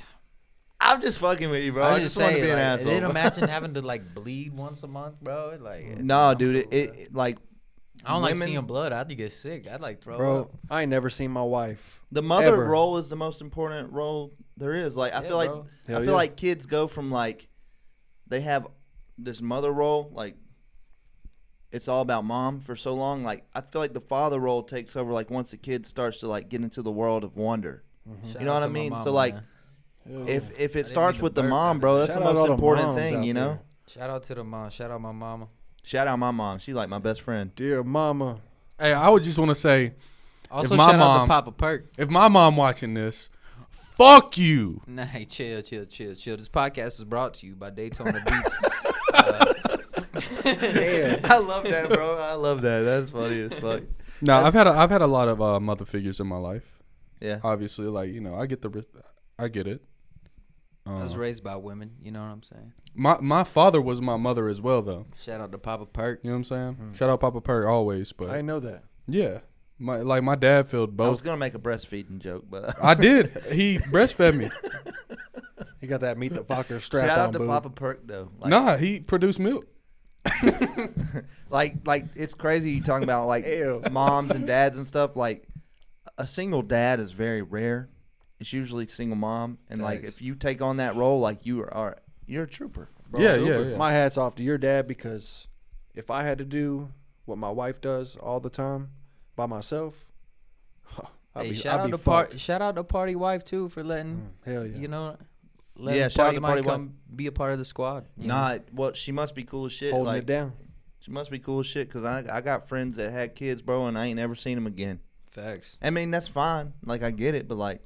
I'm just fucking with you, bro. I I was just just want to saying, be an like, asshole. then imagine having to like bleed once a month, bro. Like, No, I'm dude. cool with that. It like I don't like women- seeing blood. I'd get sick. I'd like throw Bro, up. I ain't never seen my wife. the mother Ever. role is the most important role there is. Like I Yeah, feel like bro. I Hell feel yeah. like kids go from like they have this mother role like it's all about mom for so long. Like I feel like the father role takes over like once the kid starts to like get into the world of wonder. Shout You know out what to I my mean? mama, So like man. if it didn't starts mean to with the burp mom, out bro, of that's Shout the out most all the important moms thing, out you know? there. Shout out to the mom. Shout out my mama. Shout out my mom. She's like my best friend. Dear mama. Hey, I would just want to say, Also, my shout out mom- to Papa Perk. if my mom watching this, fuck you. Nah, hey, chill. This podcast is brought to you by Daytona Beach. I love that, bro. I love that. That's funny as fuck. No, I've had a lot of mother figures in my life. Yeah. Obviously, like I get it. I was raised by women. You know what I'm saying? My father was my mother as well, though. Shout out to Papa Perk. You know what I'm saying? Shout out Papa Perk always, but I didn't know that. yeah, my dad filled I was both. gonna make a breastfeeding joke, but I did. He breastfed me. He got that meet the Fokker strap shout on out to boob. Papa Perk though. Like, Nah, he produced milk. like it's crazy you talking about like Ew. moms and dads and stuff. Like a single dad is very rare. It's usually single mom, and like Facts. if you take on that role, like you're a trooper. Bro, Yeah, super. yeah, yeah. My hat's off to your dad because if I had to do what my wife does all the time by myself, I'd Hey, be shout out to Party Wife too for letting Hell yeah. you know. Letting Yeah, shout out Party to Mike Party Wife. come be a part of the squad. you know? Nah, well, she must be cool as shit. Holding like it down. she must be cool as shit because I got friends that had kids, bro, and I ain't never seen them again. Facts. I mean that's fine. Like I get it, but like,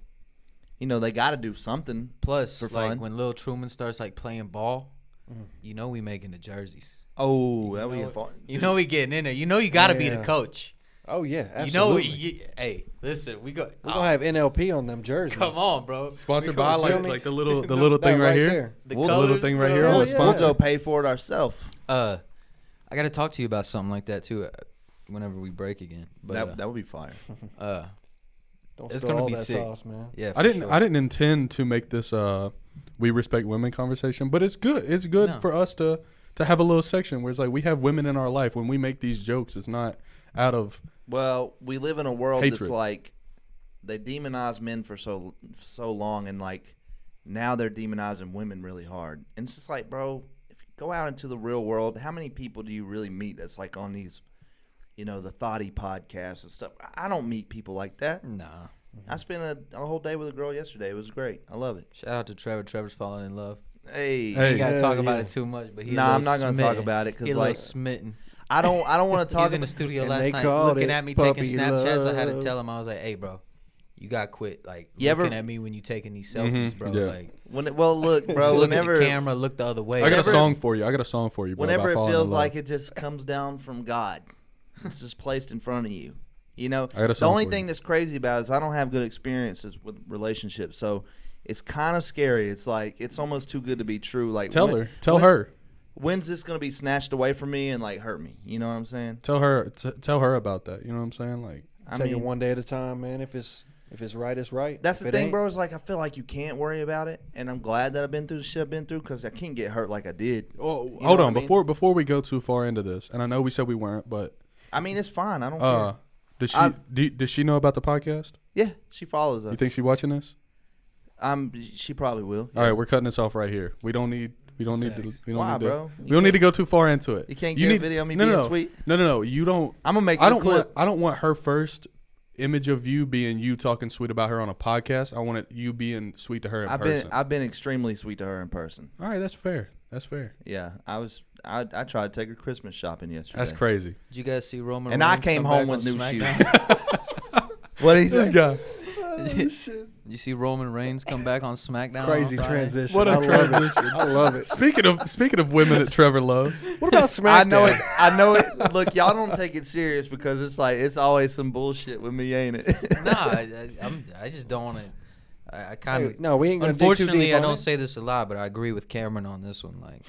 you know, they got to do something. Plus, For like fun. when Lil Truman starts like playing ball, you know we making the jerseys. Oh, that would be know a fun. You know we getting in there. You know you got to be the Yeah. coach. Oh yeah, absolutely. You know, hey, listen, we go. We're gonna have NLP on them jerseys. Come on, bro. Sponsored We by gonna feel like me? like the little That thing right here. there. The The little colors, thing right bro. here. We'll, on the sponsor. we'll go pay for it ourselves. I gotta talk to you about something like that too. Whenever we break again, but That would be fire. Don't It's spill gonna all be that sick. sauce, man. yeah, I didn't intend to make this we respect women conversation, but it's good. It's good No. for us to have a little section where it's like we have women in our life. When we make these jokes, it's not out of Well, we live in a world Hatred. that's like they demonize men for so long, and like now they're demonizing women really hard. And it's just like, bro, if you go out into the real world, how many people do you really meet that's like on these, you know, the thoughty podcasts and stuff? I don't meet people like that. Nah. I spent a whole day with a girl yesterday. It was great. I love it. Shout out to Trevor. Trevor's falling in love. Hey, Hey. You gotta Yeah, talk about yeah. it too much, but he's Nah, I'm not gonna talk about it He's because a like little smitten. I don't want to talk. He's in the studio And last they night called looking it at me taking puppy Snapchats. I had to love. tell him, I was like, hey, bro, you got to quit. Like, You looking ever- at me when you taking these selfies, bro. yeah. Like, well, look, bro. look Whenever at the camera, look the other way. I got a Whenever- song for you. Bro, whenever about it falling in feels love. like it just comes down from God, it's just placed in front of you. You know, I got a the song only for thing you. that's crazy about it is I don't have good experiences with relationships, so it's kind of scary. It's like it's almost too good to be true. Like Tell when- her. Tell when- her. when's this gonna be snatched away from me and like hurt me? You know what I'm saying? Tell her about that. You know what I'm saying? Like, Take it one day at a time, man. If it's right, it's right. That's If the it thing, ain't- bro. Is like I feel like you can't worry about it, and I'm glad that I've been through the shit I've been through because I can't get hurt like I did. oh, You know hold what on. I mean? Before we go too far into this, and I know we said we weren't, but I mean, it's fine. I don't care. does she know about the podcast? Yeah, she follows us. You think she watching this? She probably will. All right, we're cutting this off right here. We don't need to. Facts. We don't Why, need to. bro? We don't need to go too far into it. You can't get a video of me being sweet. No. You don't. I'm gonna make I a don't clip. I don't want her first image of you being you talking sweet about her on a podcast. I want it you being sweet to her in person. I've been extremely sweet to her in person. All right, that's fair. That's fair. Yeah, I tried to take her Christmas shopping yesterday. That's crazy. Did you guys see Roman? And I Reigns came come home back with on new shoes. SmackDown? What did he This say? guy. Did you see Roman Reigns come back on SmackDown? Crazy on Friday? transition. What a I love it. I love it. Speaking of women that Trevor loves, What about SmackDown? I know it. I know it. Look, y'all don't take it serious because it's like it's always some bullshit with me, ain't it? Nah, I just don't want to. I kind Hey, of. no, we ain't gonna dig too Unfortunately, deep I on don't it. say this a lot, but I agree with Cameron on this one. Like,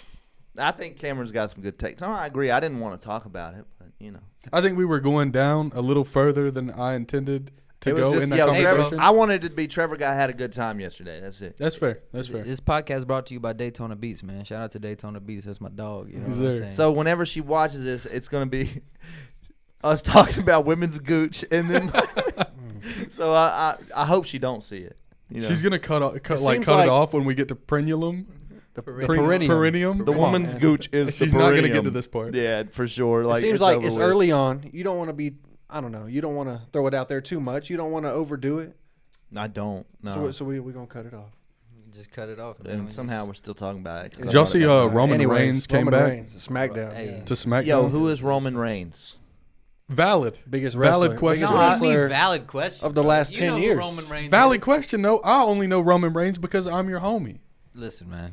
I think Cameron's got some good takes. I agree. I didn't want to talk about it, but you know, I think we were going down a little further than I intended to it was go just, in that yo, conversation. Trevor, I wanted it to be Trevor guy had a good time yesterday. That's it. That's fair. That's fair. this podcast brought to you by Daytona Beats, man. Shout out to Daytona Beats. That's my dog. You know He's what I'm there. saying? So whenever she watches this, it's gonna be us talking about women's gooch, and then so I hope she don't see it. You know? She's gonna cut seems it like- off when we get to frenulum. The Perineum. Perineum. the Come on, woman's man. gooch is. She's the not gonna get perineum. to this part. Yeah, for sure. It Like seems like over it's with. early on. You don't want to be. I don't know. You don't want to throw it out there too much. You don't want to overdo it. I don't. No. So we're gonna cut it off. Just cut it off. And somehow we're still talking about it. 'cause I Did y'all thought see it got- Roman Anyways, Reigns came Roman back Reigns, SmackDown. Hey. to SmackDown? Yo, who is Roman Reigns? Valid. Biggest Valid wrestler. question. Biggest No, What do you wrestler. mean valid question of the bro? last You 10 know who years. Roman Reigns Valid is. question. No, I only know Roman Reigns because I'm your homie. Listen, man.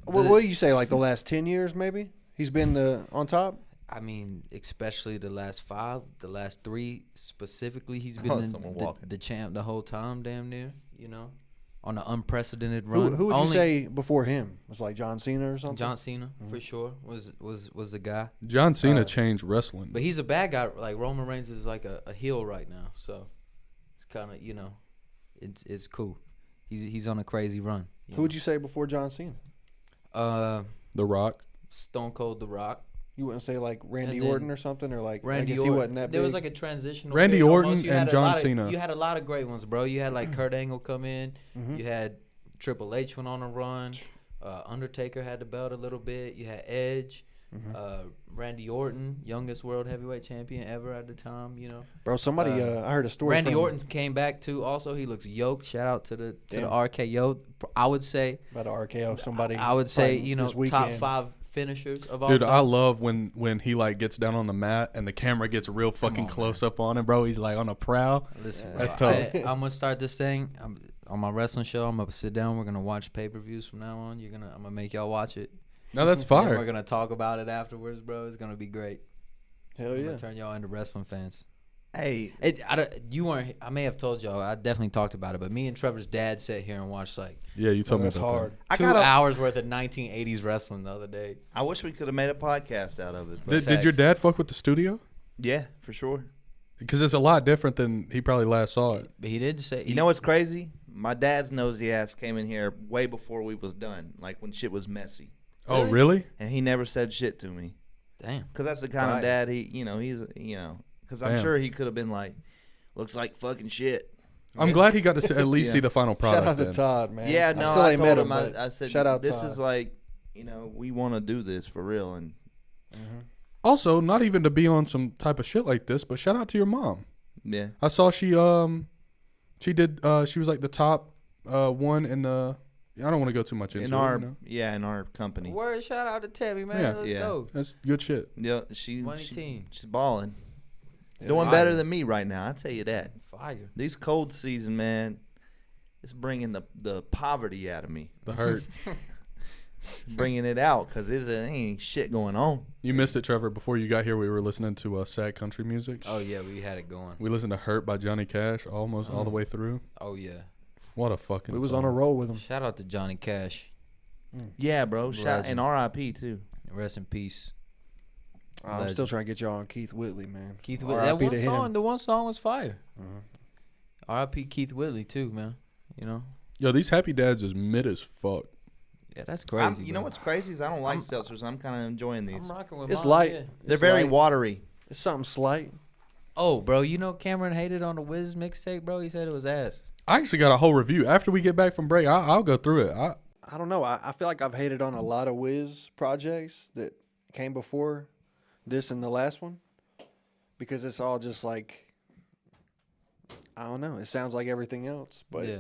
What do you say? Like the last 10 years, maybe he's been on top. I mean, especially the last 5, the last 3 specifically, he's been Oh, in someone walking. the champ the whole time, damn near. You know, on an unprecedented Who, run. who would Only you say before him? Was like John Cena or something? John Cena for sure was the guy. John Cena changed wrestling. But he's a bad guy. Like Roman Reigns is like a heel right now, so it's kind of it's cool. He's on a crazy run. Who would you say before John Cena? The Rock. Stone Cold The Rock. You wouldn't say like Randy And then Orton or something, or like Randy I guess Orton. he wasn't that There big. was like a transitional. Randy period Orton almost. You and had a John lot of- Cena. You had a lot of great ones, bro. You had like Kurt Angle come in. Mhm. You had Triple H went on a run. Undertaker had the belt a little bit. You had Edge. Randy Orton, youngest world heavyweight champion ever at the time. You know. Bro, somebody I heard a story. Randy from, Orton came back too. Also, he looks yoked. Shout out to the Damn. RKO. I would say. about a RKO. Somebody. I would say probably you know this top weekend. 5 finishers of all Dude, time. I love when he like gets down on the mat and the camera gets real fucking on, close up on him, bro. He's like on a prowl. Listen, That's bro, tough. I'm gonna start this thing on my wrestling show. I'm gonna sit down. We're gonna watch pay-per-views from now on. I'm gonna make y'all watch it. No, that's And we're fire. gonna talk about it afterwards, bro. It's gonna be great. Hell I'm yeah. gonna turn y'all into wrestling fans. Hey, You weren't. I may have told y'all. I definitely talked about it. But me and Trevor's dad sat here and watched like Yeah, you told me That's about hard. I 2 gotta- hours worth of 1980s wrestling the other day. I wish we could have made a podcast out of it. that. But Did your facts. dad fuck with the studio? yeah, for sure. Because it's a lot different than he probably last saw it. But he did say. You know what's crazy? My dad's nosy ass came in here way before we was done, like when shit was messy, Oh, really? and he never said shit to me. Damn. Cause that's the kind Right. of dad he's, cause I'm Damn. sure he could have been like, looks like fucking shit. I'm glad he got to at least Yeah. see the final product. Shout out to then. Todd, man. Yeah, no, still I ain't told met him. but I said, shout out this Todd. is like, we want to do this for real, and Also, not even to be on some type of shit like this, but shout out to your mom. yeah, I saw she did she was like the top one in the. I don't want to go too much into in it. our you know? in our company. Word shout out to Tabby, man. Yeah. Let's Yeah. go. That's good shit. Yeah, Money team. she's balling, Yeah. doing Fire. better than me right now. I tell you that. Fire. These cold season, man, it's bringing the poverty out of me, The hurt. bringing it out, cause ain't shit going on. You missed it, Trevor. Before you got here, we were listening to sad country music. Oh yeah, we had it going. We listened to "Hurt" by Johnny Cash all the way through. Oh yeah. What a fucking. We was song. on a roll with him. Shout out to Johnny Cash. Yeah, bro. Shout Legend. and R.I.P. too. Rest in peace. I'm Legend. still trying to get y'all on Keith Whitley, man. Keith Whitley. That R.I.P. one to song, him. the one song was fire. Mhm. R.I.P. Keith Whitley too, man. You know. Yo, these Happy Dads is mid as fuck. Yeah, that's crazy. You know what's crazy is I don't like seltzers. I'm kind of enjoying I'm these. rocking with It's mine, light. yeah. They're It's very light. watery. It's something slight. Oh, bro, you know Cameron hated on the Wiz mixtape, bro. He said it was ass. I actually got a whole review. After we get back from break, I'll go through it. I don't know. I feel like I've hated on a lot of Wiz projects that came before this and the last one because it's all just like, I don't know. It sounds like everything else, but yeah.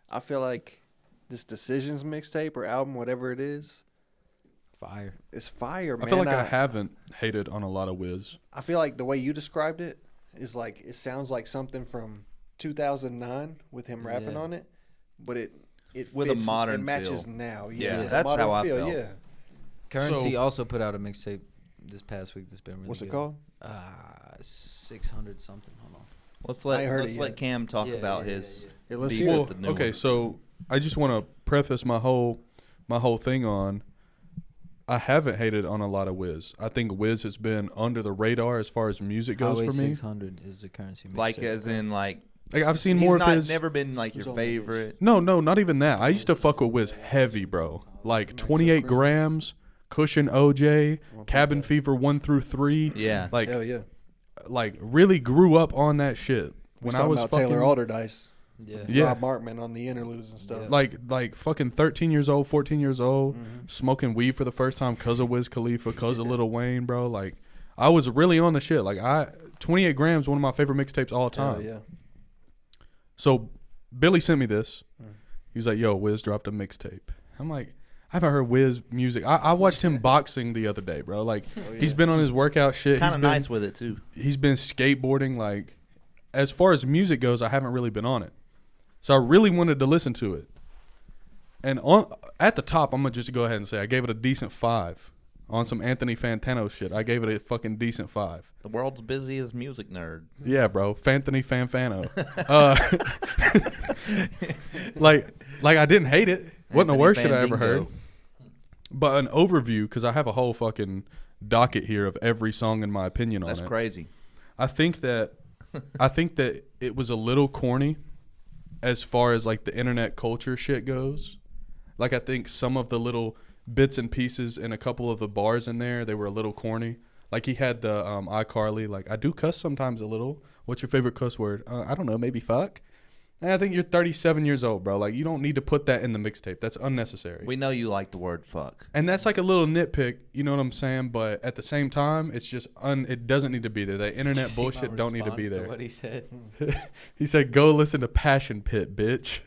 I feel like this Decisions mixtape or album, whatever it is, Fire. it's fire, man. I feel like I haven't hated on a lot of Wiz. I feel like the way you described it is like it sounds like something from 2009 with him rapping Yeah. on it, but it With a fits, modern it matches feel. now. Yeah, Yeah, that's modern how I feel, felt. Yeah. Currency So- also put out a mixtape this past week that's been really What's good. it called? 600 something. Hold on. Let's I ain't heard let's it let yet. Cam talk Yeah, about yeah, his. yeah. Yeah, let's beef hear with it. the new Okay, one. so I just want to preface my whole thing on. I haven't hated on a lot of Wiz. I think Wiz has been under the radar as far as music goes Highway for me. 600 is the Currency mixtape. Like as in like Like I've seen he's more not of his. never been like Who's your on the list? favorite. No, not even that. I used to fuck with Wiz heavy, bro. Like 28 grams, Cushion OJ, Cabin Fever 1 through 3. Yeah. Like Hell yeah. really grew up on that shit. When I was about fucking Taylor Alderdice, yeah. Yeah. Rob Markman on the interludes and stuff. Yeah. like fucking 13 years old, 14 years old, Mhm. smoking weed for the first time cuz of Wiz Khalifa, cuz of Lil Wayne, bro. Like I was really on the shit. Like 28 grams, one of my favorite mixtapes all Hell time. yeah. So Billy sent me this. Mm. He was like, "Yo, Wiz dropped a mixtape." I'm like, I haven't heard Wiz music. I watched him boxing the other day, bro. Like he's been on his workout shit. Kind He's of been- nice with it too. He's been skateboarding. Like as far as music goes, I haven't really been on it. So I really wanted to listen to it. And at the top, I'm gonna just go ahead and say I gave it a decent 5. On some Anthony Fantano shit, I gave it a fucking decent 5. The world's busiest music nerd. Yeah, bro. Fanthony Fanfano. Like I didn't hate it. Wasn't the Anthony worst shit I ever Fandingo. heard. But an overview, because I have a whole fucking docket here of every song and my opinion on That's it. crazy. I think that it was a little corny as far as like the internet culture shit goes. Like I think some of the little bits and pieces and a couple of the bars in there, they were a little corny. Like he had the iCarly, like I do cuss sometimes a little. What's your favorite cuss word? I don't know, maybe fuck. And I think you're 37 years old, bro. Like you don't need to put that in the mixtape. That's unnecessary. We know you like the word fuck. And that's like a little nitpick, you know what I'm saying? But at the same time, it's just it doesn't need to be there. That internet See my bullshit don't need to be response there. what he said. He said, "Go listen to Passion Pit, bitch."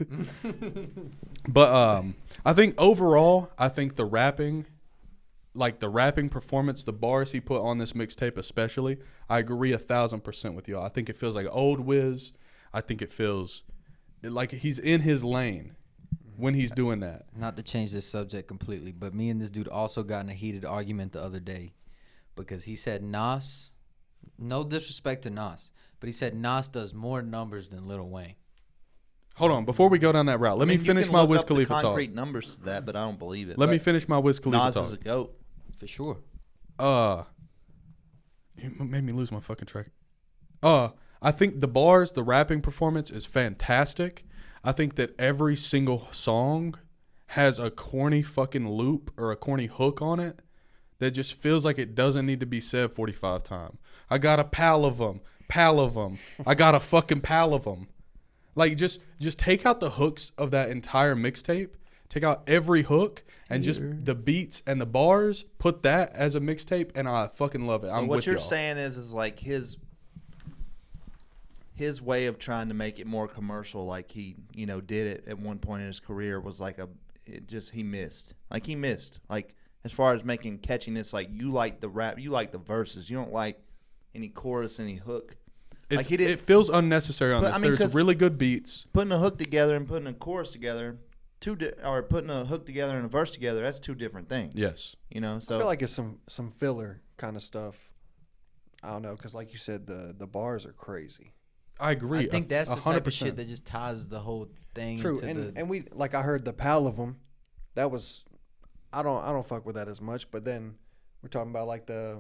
But I think overall, I think the rapping performance, the bars he put on this mixtape, especially, I agree 1,000% with y'all. I think it feels like old Wiz. I think it feels like he's in his lane when he's doing that. Not to change this subject completely, but me and this dude also got in a heated argument the other day because he said Nas, no disrespect to Nas, but he said Nas does more numbers than Lil Wayne. Hold on, before we go down that route, let me finish my Wiz Khalifa talk. Concrete numbers to that, but I don't believe it. Let me But finish my Wiz Khalifa Nas talk. is a goat. For sure. You made me lose my fucking track. I think the bars, the rapping performance is fantastic. I think that every single song has a corny fucking loop or a corny hook on it that just feels like it doesn't need to be said 45 times. I got a pal of them. I got a fucking pal of them. Like just take out the hooks of that entire mixtape. Take out every hook and just the beats and the bars. Put that as a mixtape, and I fucking love it. So I'm what with you're y'all. saying is like his way of trying to make it more commercial, like he did it at one point in his career, was like he missed. Like he missed. Like as far as making catchiness, like you like the rap, you like the verses, you don't like any chorus, any hook. It's, Like it feels unnecessary on But, this. I mean, There's 'cause- really good beats. Putting a hook together and putting a chorus together, or putting a hook together and a verse together, that's two different things. Yes. So I feel like it's some filler kind of stuff. I don't know, because like you said, the bars are crazy. I agree. I think that's the 100%. type of shit that just ties the whole thing True, into and we like I heard the pal of them. That was I don't fuck with that as much. But then we're talking about like I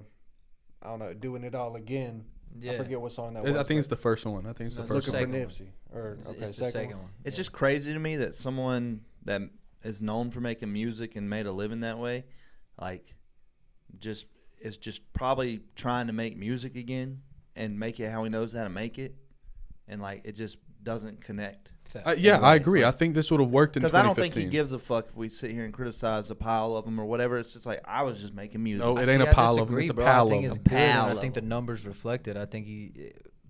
don't know, doing it all again. Yeah. I forget what song that I was. think it's the first one. I think it's the No, first it's one. Looking for second Nipsey. Or It's, okay, it's the second one. It's Yeah. just crazy to me that someone that is known for making music and made a living that way, like, is just probably trying to make music again and make it how he knows how to make it, and like it just doesn't connect. Yeah, I agree. I think this would have worked in 2015. Because I don't think he gives a fuck if we sit here and criticize a pile of them or whatever. It's just like I was just making music. No, I it ain't see, a I pile of them. disagree, It's a bro. pile I think of it's them. good. And Pile I think of the numbers reflect it. I think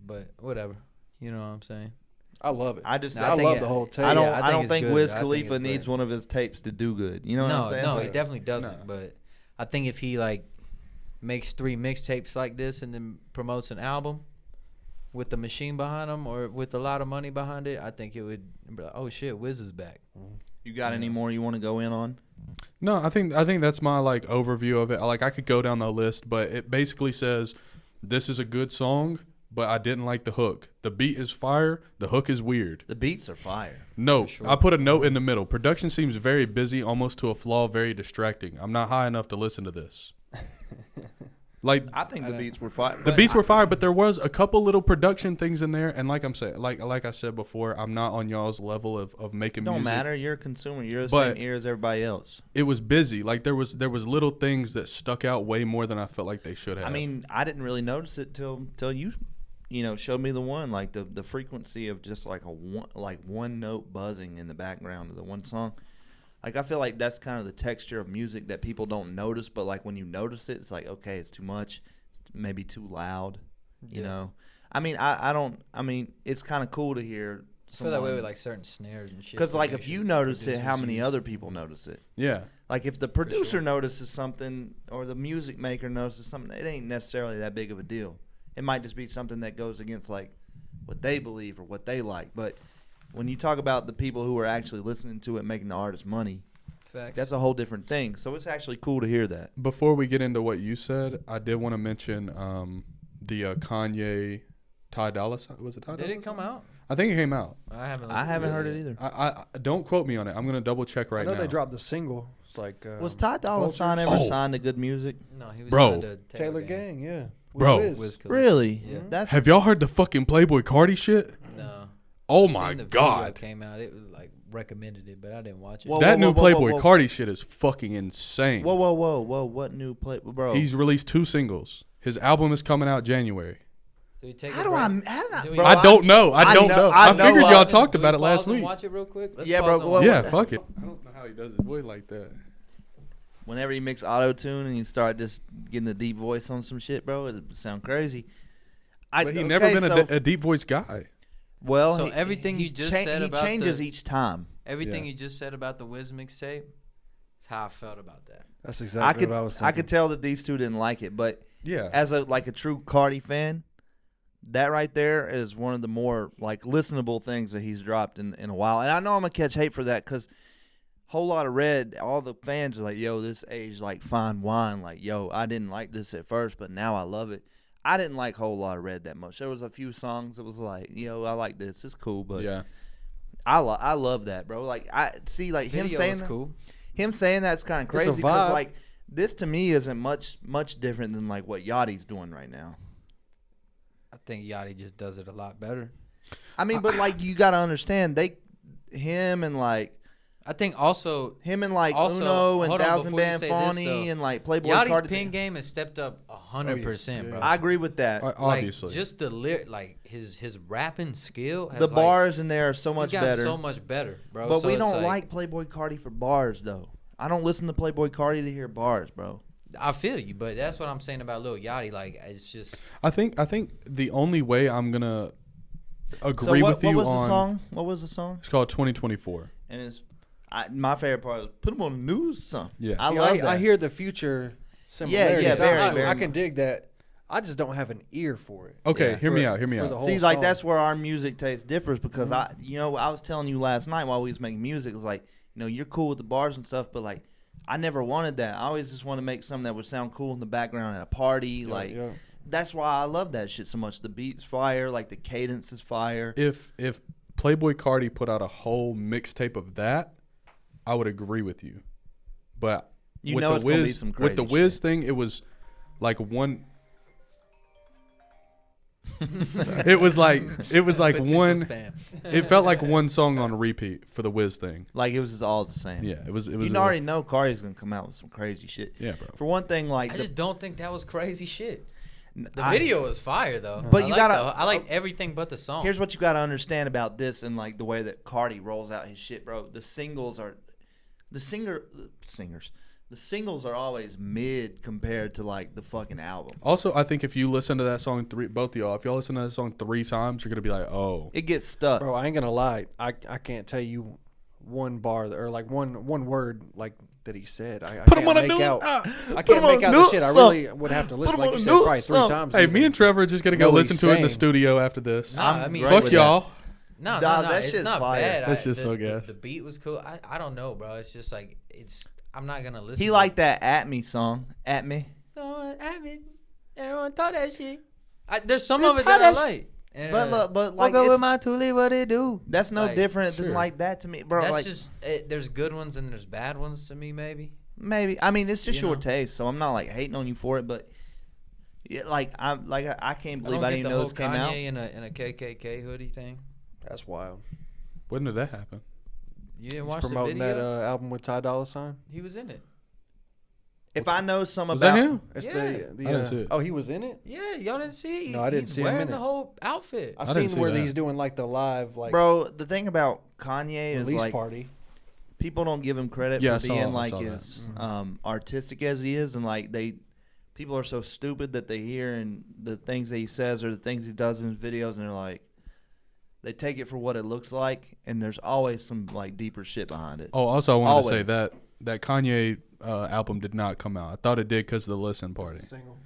but whatever. You know what I'm saying? I love it. I just No, I think love it- the whole tape. I don't Yeah, I I think don't it's think good. Wiz I think Khalifa it's needs great. one of his tapes to do good. You know what No, I'm saying? no, Like, he definitely doesn't. No. But I think if he like makes 3 mixtapes like this and then promotes an album with the machine behind him or with a lot of money behind it, I think it would be like, oh shit, Wiz is back. you got any more you want to go in on? No, I think that's my like overview of it. Like I could go down the list, but it basically says this is a good song, but I didn't like the hook. The beat is fire, the hook is weird. The beats are fire. Note, sure. I put a note in the middle. Production seems very busy, almost to a flaw, very distracting. I'm not high enough to listen to this. Like I think the beats were fire. the beats were fire, but there was a couple little production things in there. And like I'm saying, like I said before, I'm not on y'all's level of making Don't music. matter. You're a consumer. You're the But- same ear as everybody else. It was busy. Like there was little things that stuck out way more than I felt like they should have. I mean, I didn't really notice it till you know, showed me the one, like the frequency of just like one note buzzing in the background of the one song. Like I feel like that's kind of the texture of music that people don't notice, but like when you notice it, it's like okay, it's too much, it's maybe too loud. You Yeah. know, I mean, I don't. I mean, it's kind of cool to hear. I feel that way with like certain snares and shit. Because that like they if you should- notice it, producers how many use. other people notice it? yeah. Like if the producer notices something or the music maker notices something, it ain't necessarily that big of a deal. It might just be something that goes against like what they believe or what they like. But when you talk about the people who are actually listening to it, making the artist money, Facts. that's a whole different thing. So it's actually cool to hear that. Before we get into what you said, I did want to mention the Kanye Ty Dolla $ign. Was it Ty Dolla Did it come out? I think it came out. I haven't. I haven't heard yet. it either. I don't quote me on it. I'm gonna double check I right know now. they dropped the single. It's like Was Ty Dolla Vultures. $ign ever Oh. signed to good music? No, he was Bro. signed to Taylor Gang, yeah. With Bro. Wiz. Wiz Khalifa. Really? Yeah. That's Have y'all heard the fucking Playboy Cardi shit? No. Oh I my seen the video god. came out. It was like recommended it, but I didn't watch it. Whoa, That new Playboy whoa. Cardi shit is fucking insane. whoa. What new play, bro? He's released 2 singles. His album is coming out January. Do we take how a do break? I? How do I Do we- bro, I don't know. I don't know. I know, figured y'all talked Do we about it last pause and week. Watch it real quick. Let's Yeah, pause bro, and go watch on. Yeah, it. fuck it. I don't know how he does his voice like that. Whenever you mix auto tune and you start just getting the deep voice on some shit, bro, it sound crazy. But he never been a deep voice guy. Well, So everything you just said he about changes the- each time. Everything Yeah. you just said about the Wiz mixtape, is how I felt about that. That's I exactly could what I was thinking. I could tell that these two didn't like it, but Yeah. as a true Cardi fan, that right there is one of the more like listenable things that he's dropped in a while. And I know I'm gonna catch hate for that because Whole Lot of Red, all the fans are like, "Yo, this aged like fine wine." Like, "Yo, I didn't like this at first, but now I love it." I didn't like Whole Lot of Red that much. There was a few songs that was like, "Yo, I like this. It's cool," but Yeah. I love that, bro. Like I see, like him Video saying was that, cool. him saying that's kind of It's a crazy because vibe. like this to me isn't much different than like what Yachty's doing right now. I think Yachty just does it a lot better. I mean, but like you got to understand him and like Also, Uno and hold on, Thousand before you Band say this, Fawny though. and like Playboy Yachty's Cardi. pin game has stepped up 100%, bro. I agree with that. Obviously. Like, just the like his rapping skill. Has The like, bars in there are so he's much gotten better. so much better, bro. But So we it's don't like Playboy Cardi for bars though. I don't listen to Playboy Cardi to hear bars, bro. I feel you, but that's what I'm saying about Lil Yachty. Like, it's just I think the only way I'm gonna So agree what with you was on the song? What was the song? it's called 2024. And my favorite part was put them on the news, son. Yeah. I See, love that. I hear the future similarities. very, I very can dig that. I just don't have an ear for it. Okay, Yeah, hear me for- out. Hear me for out. the whole See, like song. that's where our music taste differs because I was telling you last night while we was making music, it was like, you're cool with the bars and stuff, but like I never wanted that. I always just want to make something that would sound cool in the background at a party. Yeah. That's why I love that shit so much. The beat's fire, like the cadence is fire. If Playboy Cardi put out a whole mixtape of that, I would agree with you. But You with know the it's gonna be Wiz, some with the crazy Wiz shit. thing, it was like one. it was like Potential one. spam. It felt like one song on repeat for the Wiz thing. Like it was just all the same. Yeah, it was. You already know Cardi's gonna come out with some crazy shit. Yeah, bro. For one thing, like I just don't think that was crazy shit. The I- video was fire though. But I you liked gotta- I liked everything but the song. Here's what you got to understand about this and like the way that Cardi rolls out his shit, bro. The singles are the singles are always mid compared to like the fucking album. Also, I think if you listen to that song both of y'all, if y'all listen to that song 3 times, you're gonna be like, oh. It gets stuck. Bro, I ain't gonna lie. I can't tell you one bar or like one word like that he said. I Put can't him on a make new. out. Put I can't him on make a out new the shit. I song. really would have to listen, him like on you a said, new probably 3 song. times. Hey, even. me and Trevor are just gonna go know what listen he's to it in the saying. studio after this. Nah, I'm I mean, great Fuck with y'all. No, Dog, no, that it's shit's not fire. bad. That's just so gas. The beat was cool. I don't know, bro. It's just like I'm not gonna listen. He to liked that "At Me" song. "At Me." No, I mean, everyone thought that shit. There's some It's of it hot that I as like. But look, but like Woke up it's, with my toolie, what it do? that's no like, different than sure. like that to me, bro. That's like just there's good ones and there's bad ones to me, maybe. maybe I mean it's just You your know. taste, so I'm not like hating on you for it, but yeah, I can't believe I I don't didn't get the know whole this came out. Kanye in a KKK hoodie thing. That's wild. When did that happen? You didn't He's watch the promoting video? that album with Ty Dolla $ign. He was in it. If I know some Was about that him? It's Yeah. the I didn't see it. Oh, he was in it. Yeah, y'all didn't see it. No, I didn't He's see him wearing in the it. whole outfit. I didn't seen see where that. he's doing like the live like bro, the thing about Kanye is release like party. people don't give him credit Yeah, I for saw- being I like saw that. as artistic as he is, and like people are so stupid that they hear and the things that he says or the things he does in his videos, and they're like, they take it for what it looks like, and there's always some like deeper shit behind it. Oh, also I wanted to say Always. that Kanye album did not come out. I thought it did because of the Listen Party. Single.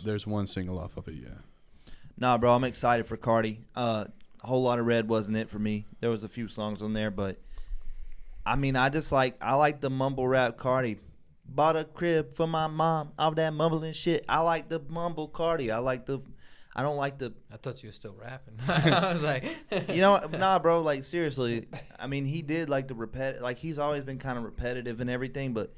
There's one single off of it. Yeah. Nah, bro, I'm excited for Cardi. A whole lot of red wasn't it for me. There was a few songs on there, but I mean, I like the mumble rap Cardi. Bought a crib for my mom. All that mumbling shit. I like the mumble Cardi. I don't like the. I thought you were still rapping. I was like, You know, nah, bro. Like seriously, I mean, he did like the like he's always been kind of repetitive and everything, but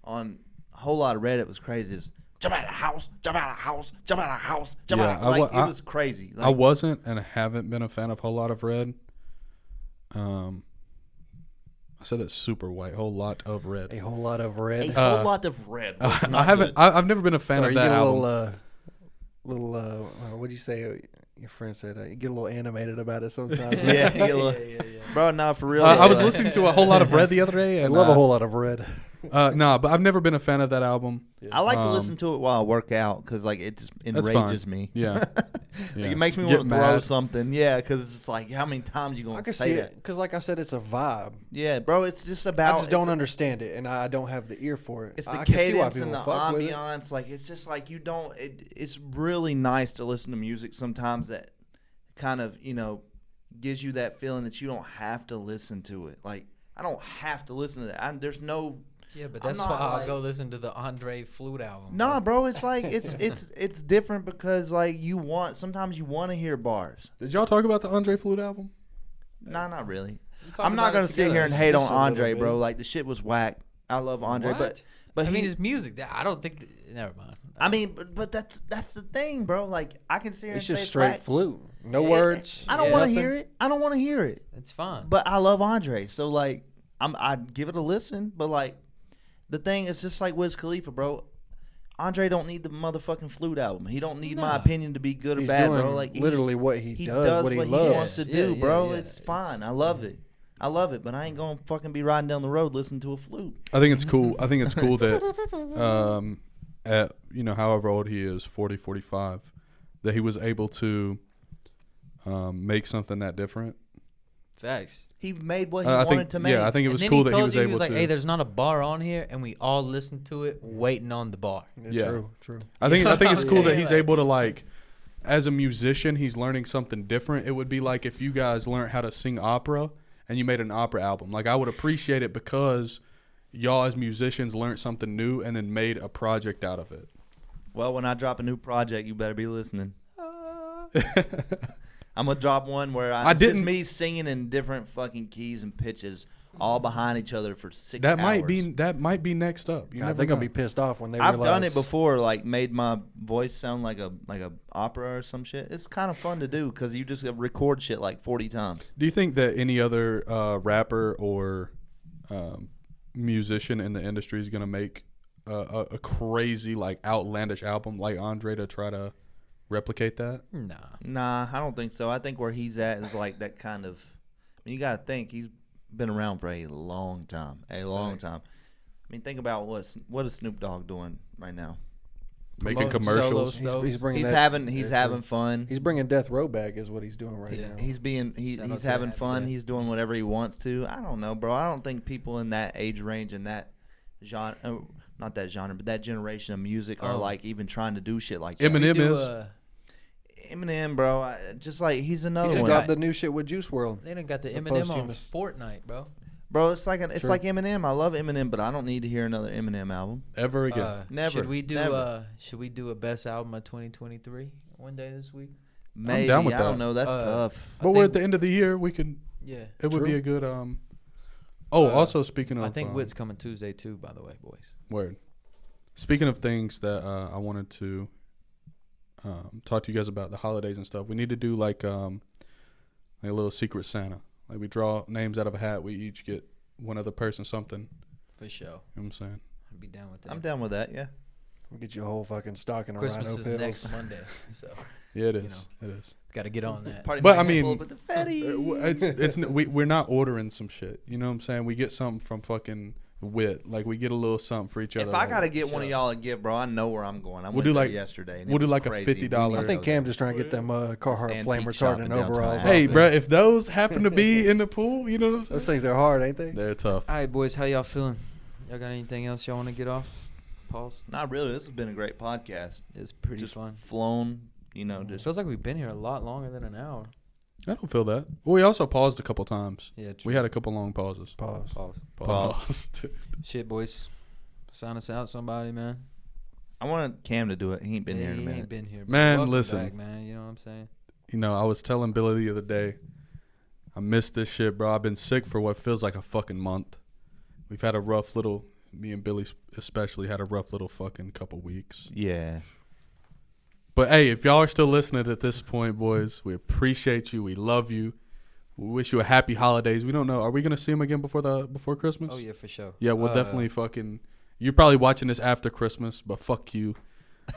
on a whole lot of red, it was crazy. Just, jump out of the house, jump out of the house, jump out of the house, jump Yeah, out. Of, like I it was crazy. Like, I wasn't and I haven't been a fan of Whole Lot of Red. I said it's super white. Whole lot of red. A whole lot of red. a whole lot of red. was I not haven't. good. I've never been a fan Sorry, of you that get a album. little what do you say? Your friend said you get a little animated about it sometimes. Yeah, you get a little- yeah. bro. Nah, for real. I was like- listening to A Whole Lot of Red the other day, I and love a whole lot of red. nah, but I've never been a fan of that album. I like to Um, listen to it while I work out because like it just That's enrages fine. me. Yeah, Like, it makes me Get want to throw mad. something. Yeah, because it's just like how many times you I gonna can say see that? it because, like I said, it's a vibe. Yeah, bro. It's just about. I just don't it's- understand it, and I don't have the ear for it. It's the I can see why cadence and people the fuck with it. ambiance. Like it's just like you don't. It's really nice to listen to music sometimes that kind of gives you that feeling that you don't have to listen to it. Like I don't have to listen to that. There's no. Yeah, but I'm that's not, why I'll like- go listen to the Andre Flute album. Nah, bro. It's like it's different because like sometimes you want to hear bars. Did y'all talk about the Andre Flute album? Nah, not really. We talked I'm not about gonna it sit together. here and hate on Just a little Andre, bit. bro. Like the shit was whack. I love Andre, What? but I mean, he. it's music. I don't think. Never mind. I mean, but that's the thing, bro. Like I can sit here It's and just say straight whack. flute, no It- words. I don't Yeah. want to nothing. hear it. I don't want to hear it. It's fun. But I love Andre, so like I'd give it a listen. But like the thing is just like Wiz Khalifa, bro. Andre don't need the motherfucking flute album. He don't need my Nah. opinion to be good or He's bad, doing bro. Like literally what he he does, what he loves. wants to Yeah, do, yeah, bro. yeah. It's fine. I love it. I love it, but I ain't gonna fucking be riding down the road listening to a flute. I think it's cool. I think it's cool that, at however old he is, 40, 45, that he was able to make something that different. Facts. He made what he I wanted think, to make. yeah, I think it And was then cool he that told he was you, able he was like, to. "Hey, there's not a bar on here," and we all listened to it, waiting on the bar. Yeah. True. I think it's cool that Yeah. he's able to like, as a musician, he's learning something different. It would be like if you guys learned how to sing opera and you made an opera album. Like I would appreciate it because y'all as musicians learned something new and then made a project out of it. Well, when I drop a new project, you better be listening. I'm gonna drop one where I it's just didn't- me singing in different fucking keys and pitches all behind each other for 6 That hours. might be next up. You God, never they're gonna know. be pissed off when they I've realize. done it before, like made my voice sound like a opera or some shit. It's kind of fun to do because you just record shit like 40 times. Do you think that any other rapper or musician in the industry is gonna make a crazy like outlandish album like Andre to try to replicate that? Nah. I don't think so. I think where he's at is like that kind of. I mean, you got to think he's been around for a long time. A long time. I mean, think about what is Snoop Dogg doing right now? Making Promoting commercials. solos. He's bringing. He's that- having fun. He's bringing Death Row back, is what he's doing right Yeah. now. He's Shout out he's to having Happy fun. Death. He's doing whatever he wants to. I don't know, bro. I don't think people in that age range and that genre, not that genre, but that generation of music are Oh. like even trying to do shit like that. Eminem is. Eminem, bro. Just like he's He another just one. dropped the new shit with Juice WRLD. They done got the The Eminem on posthumous. Fortnite, bro. Bro, it's like it's True. like Eminem. I love Eminem, but I don't need to hear another Eminem album. Ever again. Never, Should we do never. Should we do a best album of 2023 one day this week? Maybe down with I don't that. know. That's Uh, tough. But we're at the end of the year. We can. Yeah. It would True. be a good. Also speaking of. I think Wit's coming Tuesday too. By the way, boys. Word. Speaking of things that I wanted to talk to you guys about the holidays and stuff, we need to do like a little secret Santa. Like we draw names out of a hat. We each get one other person something. For sure. You know what I'm saying? I'd be down with that. I'm down with that. Yeah. We'll get you a whole fucking stocking of Christmas rhino is pills. next Monday, so Yeah, it You is. It is. got to get on that. Party But, man I mean, pull up with the fatty. We're not ordering some shit. You know what I'm saying? We get something from fucking Wit. Like we get a little something for each other. If I like, gotta get one of y'all a gift, bro, I know where I'm going. I We'll went do there like- yesterday. And we'll it do was like a crazy. $50 We I need think to Cam go just trying to get them Carhartt This flame antique shop in retardant downtown overalls. Austin. Hey, off, bro, man. if those happen to be in the pool, you know what I'm saying? Those things are hard, ain't they? They're tough. All right, boys, how y'all feeling? Y'all got anything else y'all want to get off? Pause. Not really. This has been a great podcast. It's pretty Just fun. flown. You know, It just feels like we've been here a lot longer than an hour. I don't feel that. Well, we also paused a couple times. Yeah, true. We had a couple long pauses. Pause. Pause. Pause. Shit, boys. Sign us out, somebody, man. I wanted Cam to do it. He ain't been here in a He minute. ain't been here. but Man, welcome listen. back, man. You know what I'm saying? You know, I was telling Billy the other day, I missed this shit, bro. I've been sick for what feels like a fucking month. We've had a rough little, me and Billy especially had a rough little fucking couple weeks. Yeah. But hey, if y'all are still listening at this point, boys, we appreciate you. We love you. We wish you a happy holidays. We don't know. Are we gonna see him again before Christmas? Oh, yeah, for sure. Yeah, we'll definitely fucking. You're probably watching this after Christmas, but fuck you.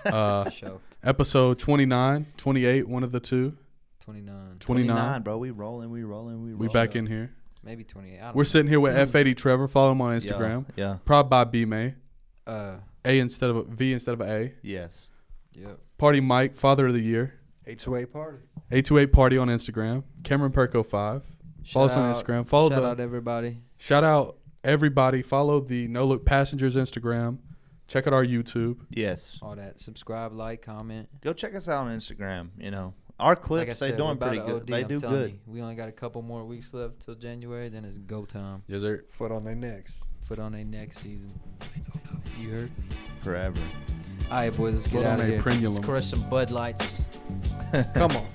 For sure. Episode 29, 28, one of the two. 29. 29. bro. We rolling. We back in here. Maybe 28. I don't We're know. sitting here with F80 Trevor. Follow him on Instagram. Yeah. Prop by B May. Uh, A instead of a V instead of a A. Yes. yep. Party Mike, Father of the Year. 828 party. 828 Party on Instagram. Cameron Perko 5. Follow us on Instagram. Follow shout the out everybody. shout out everybody. Follow the No Look Passengers Instagram. Check out our YouTube. Yes. All that. Subscribe, like, comment. Go check us out on Instagram. You know, our clips Like I said, they doing we're about pretty to good. OD, They I'm do telling good. you. We only got a couple more weeks left till January. Then it's go time. Yes, sir. Foot on their necks. Foot on their next season. You heard? Forever. All right, boys. Let's Foot get on out of a here. frenulum. Let's crush some Bud Lights. Come on.